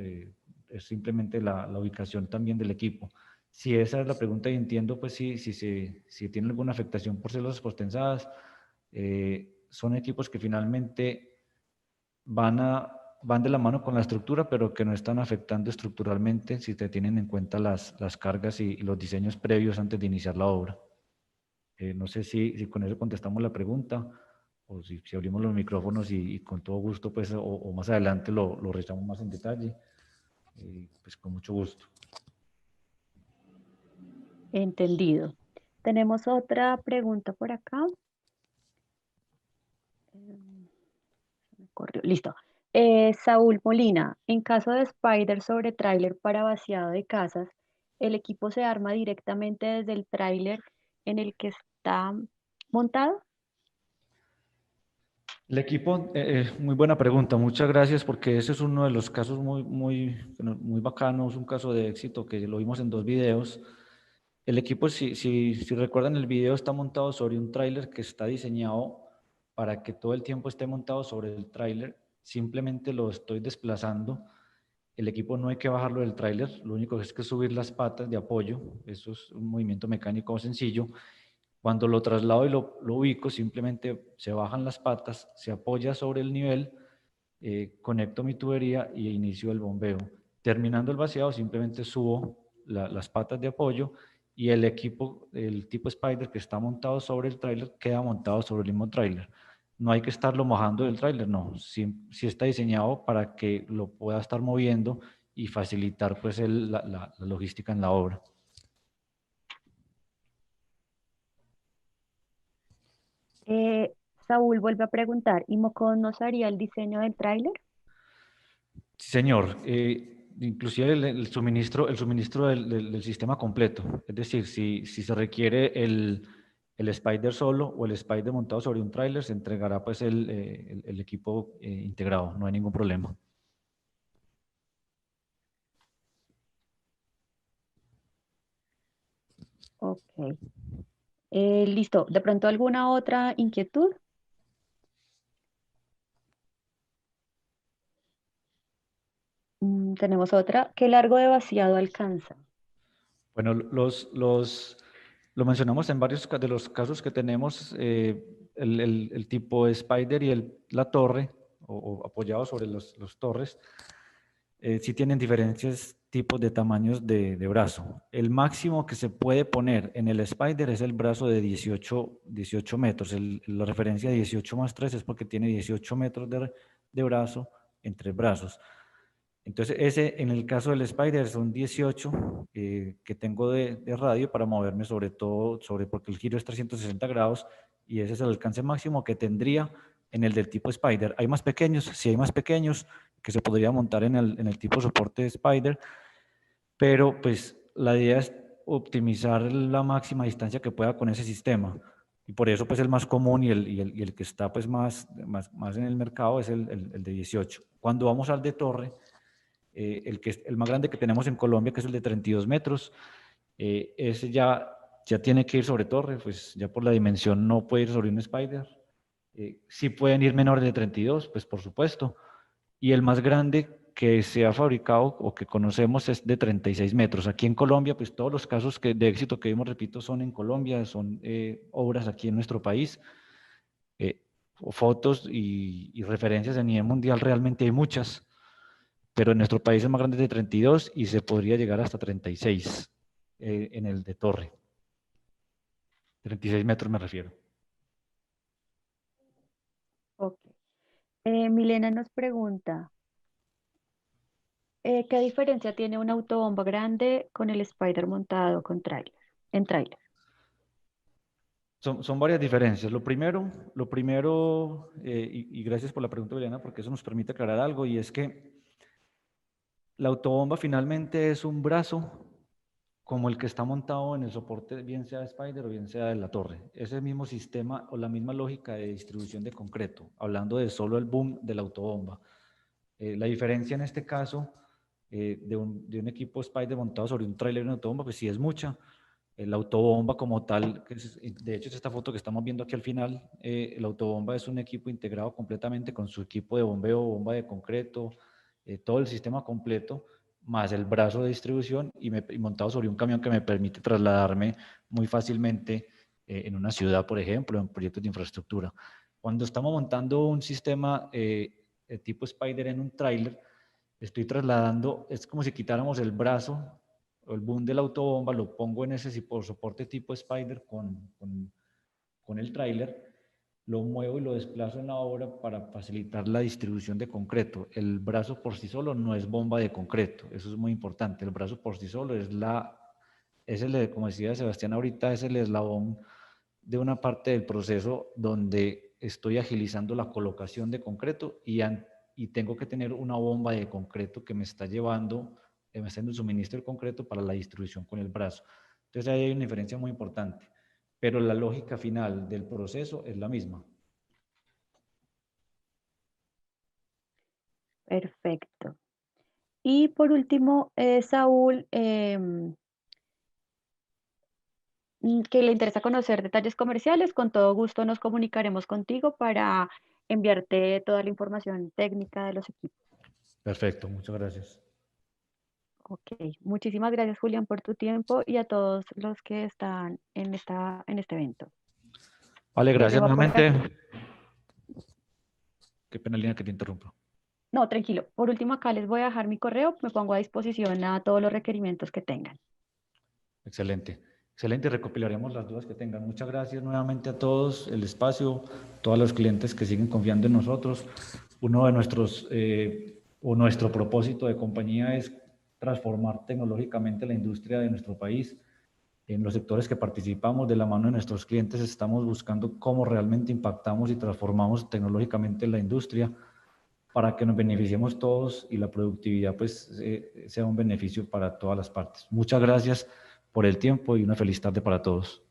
es simplemente la ubicación también del equipo. Si esa es la pregunta y entiendo, pues si tiene alguna afectación por ser las postensadas, son equipos que finalmente van de la mano con la estructura, pero que no están afectando estructuralmente si te tienen en cuenta las cargas y los diseños previos antes de iniciar la obra. No sé si con eso contestamos la pregunta o si abrimos los micrófonos y con todo gusto, pues, o más adelante lo revisamos más en detalle, pues con mucho gusto. Entendido. Tenemos otra pregunta por acá. Listo. Saúl Molina, en caso de Spider sobre tráiler para vaciado de casas, ¿el equipo se arma directamente desde el tráiler en el que está montado? El equipo, muy buena pregunta, muchas gracias porque ese es uno de los casos muy bacanos, un caso de éxito que lo vimos en 2 videos. El equipo, si recuerdan el video, está montado sobre un tráiler que está diseñado para que todo el tiempo esté montado sobre el tráiler, simplemente lo estoy desplazando. El equipo no hay que bajarlo del tráiler, lo único que es que subir las patas de apoyo, eso es un movimiento mecánico sencillo. Cuando lo traslado y lo ubico, simplemente se bajan las patas, se apoya sobre el nivel, conecto mi tubería y inicio el bombeo. Terminando el vaciado, simplemente subo las patas de apoyo y el equipo, el tipo Spider que está montado sobre el tráiler, queda montado sobre el mismo tráiler. No hay que estarlo mojando del tráiler, no. Sí está diseñado para que lo pueda estar moviendo y facilitar pues la logística en la obra. Saúl vuelve a preguntar, ¿y Mocón nos haría el diseño del tráiler? Sí, señor. Inclusive el suministro del sistema completo. Es decir, si se requiere el Spider solo o el Spider montado sobre un tráiler, se entregará pues el equipo integrado. No hay ningún problema. Ok. Listo. ¿De pronto alguna otra inquietud? Tenemos otra. ¿Qué largo de vaciado alcanza? Bueno, Lo mencionamos en varios de los casos que tenemos, el tipo Spider y la torre, o apoyado sobre los torres, sí tienen diferentes tipos de tamaños de brazo. El máximo que se puede poner en el Spider es el brazo de 18 metros. La referencia de 18 más 3 es porque tiene 18 metros de brazo entre brazos. Entonces, ese en el caso del Spider son 18 que tengo de radio para moverme sobre todo, porque el giro es 360 grados y ese es el alcance máximo que tendría en el del tipo Spider. Hay más pequeños, sí hay más pequeños que se podría montar en el tipo soporte Spider, pero pues la idea es optimizar la máxima distancia que pueda con ese sistema. Y por eso pues el más común y el que está pues más en el mercado es el de 18. Cuando vamos al de torre, el más grande que tenemos en Colombia, que es el de 32 metros, ese ya tiene que ir sobre torre, pues ya por la dimensión no puede ir sobre un Spider. Sí pueden ir menores de 32, pues por supuesto. Y el más grande que se ha fabricado o que conocemos es de 36 metros. Aquí en Colombia, pues todos los casos de éxito que vimos, repito, son en Colombia, son obras aquí en nuestro país. Fotos y referencias a nivel mundial realmente hay muchas, pero en nuestro país es más grande de 32 y se podría llegar hasta 36 en el de torre. 36 metros me refiero. Ok. Milena nos pregunta, ¿qué diferencia tiene una autobomba grande con el Spider montado en tráiler? Son varias diferencias. Lo primero, y gracias por la pregunta, Milena, porque eso nos permite aclarar algo, y es que la autobomba finalmente es un brazo como el que está montado en el soporte, bien sea de Spider o bien sea de la torre. Es el mismo sistema o la misma lógica de distribución de concreto, hablando de solo el boom de la autobomba. La diferencia en este caso de un equipo Spider montado sobre un tráiler en autobomba, pues sí es mucha. La autobomba como tal, de hecho es esta foto que estamos viendo aquí al final, la autobomba es un equipo integrado completamente con su equipo de bombeo, bomba de concreto, todo el sistema completo, más el brazo de distribución y montado sobre un camión que me permite trasladarme muy fácilmente en una ciudad, por ejemplo, en proyectos de infraestructura. Cuando estamos montando un sistema tipo Spider en un tráiler, estoy trasladando, es como si quitáramos el brazo o el boom de la autobomba, lo pongo en ese soporte tipo Spider con el tráiler, lo muevo y lo desplazo en la obra para facilitar la distribución de concreto. El brazo por sí solo no es bomba de concreto, eso es muy importante. El brazo por sí solo como decía Sebastián ahorita, es el eslabón de una parte del proceso donde estoy agilizando la colocación de concreto y tengo que tener una bomba de concreto que me está llevando, me está dando el suministro de concreto para la distribución con el brazo. Entonces ahí hay una diferencia muy importante, pero la lógica final del proceso es la misma. Perfecto. Y por último, Saúl, que le interesa conocer detalles comerciales, con todo gusto nos comunicaremos contigo para enviarte toda la información técnica de los equipos. Perfecto, muchas gracias. Ok, muchísimas gracias Julián por tu tiempo y a todos los que están en este evento. Vale, gracias nuevamente. Qué pena, Lina, que te interrumpa. No, tranquilo. Por último, acá les voy a dejar mi correo, me pongo a disposición a todos los requerimientos que tengan. Excelente. Excelente, recopilaremos las dudas que tengan. Muchas gracias nuevamente a todos, el espacio, todos los clientes que siguen confiando en nosotros. Uno de nuestro propósito de compañía es transformar tecnológicamente la industria de nuestro país. En los sectores que participamos, de la mano de nuestros clientes, estamos buscando cómo realmente impactamos y transformamos tecnológicamente la industria para que nos beneficiemos todos y la productividad pues sea un beneficio para todas las partes. Muchas gracias por el tiempo y una feliz tarde para todos.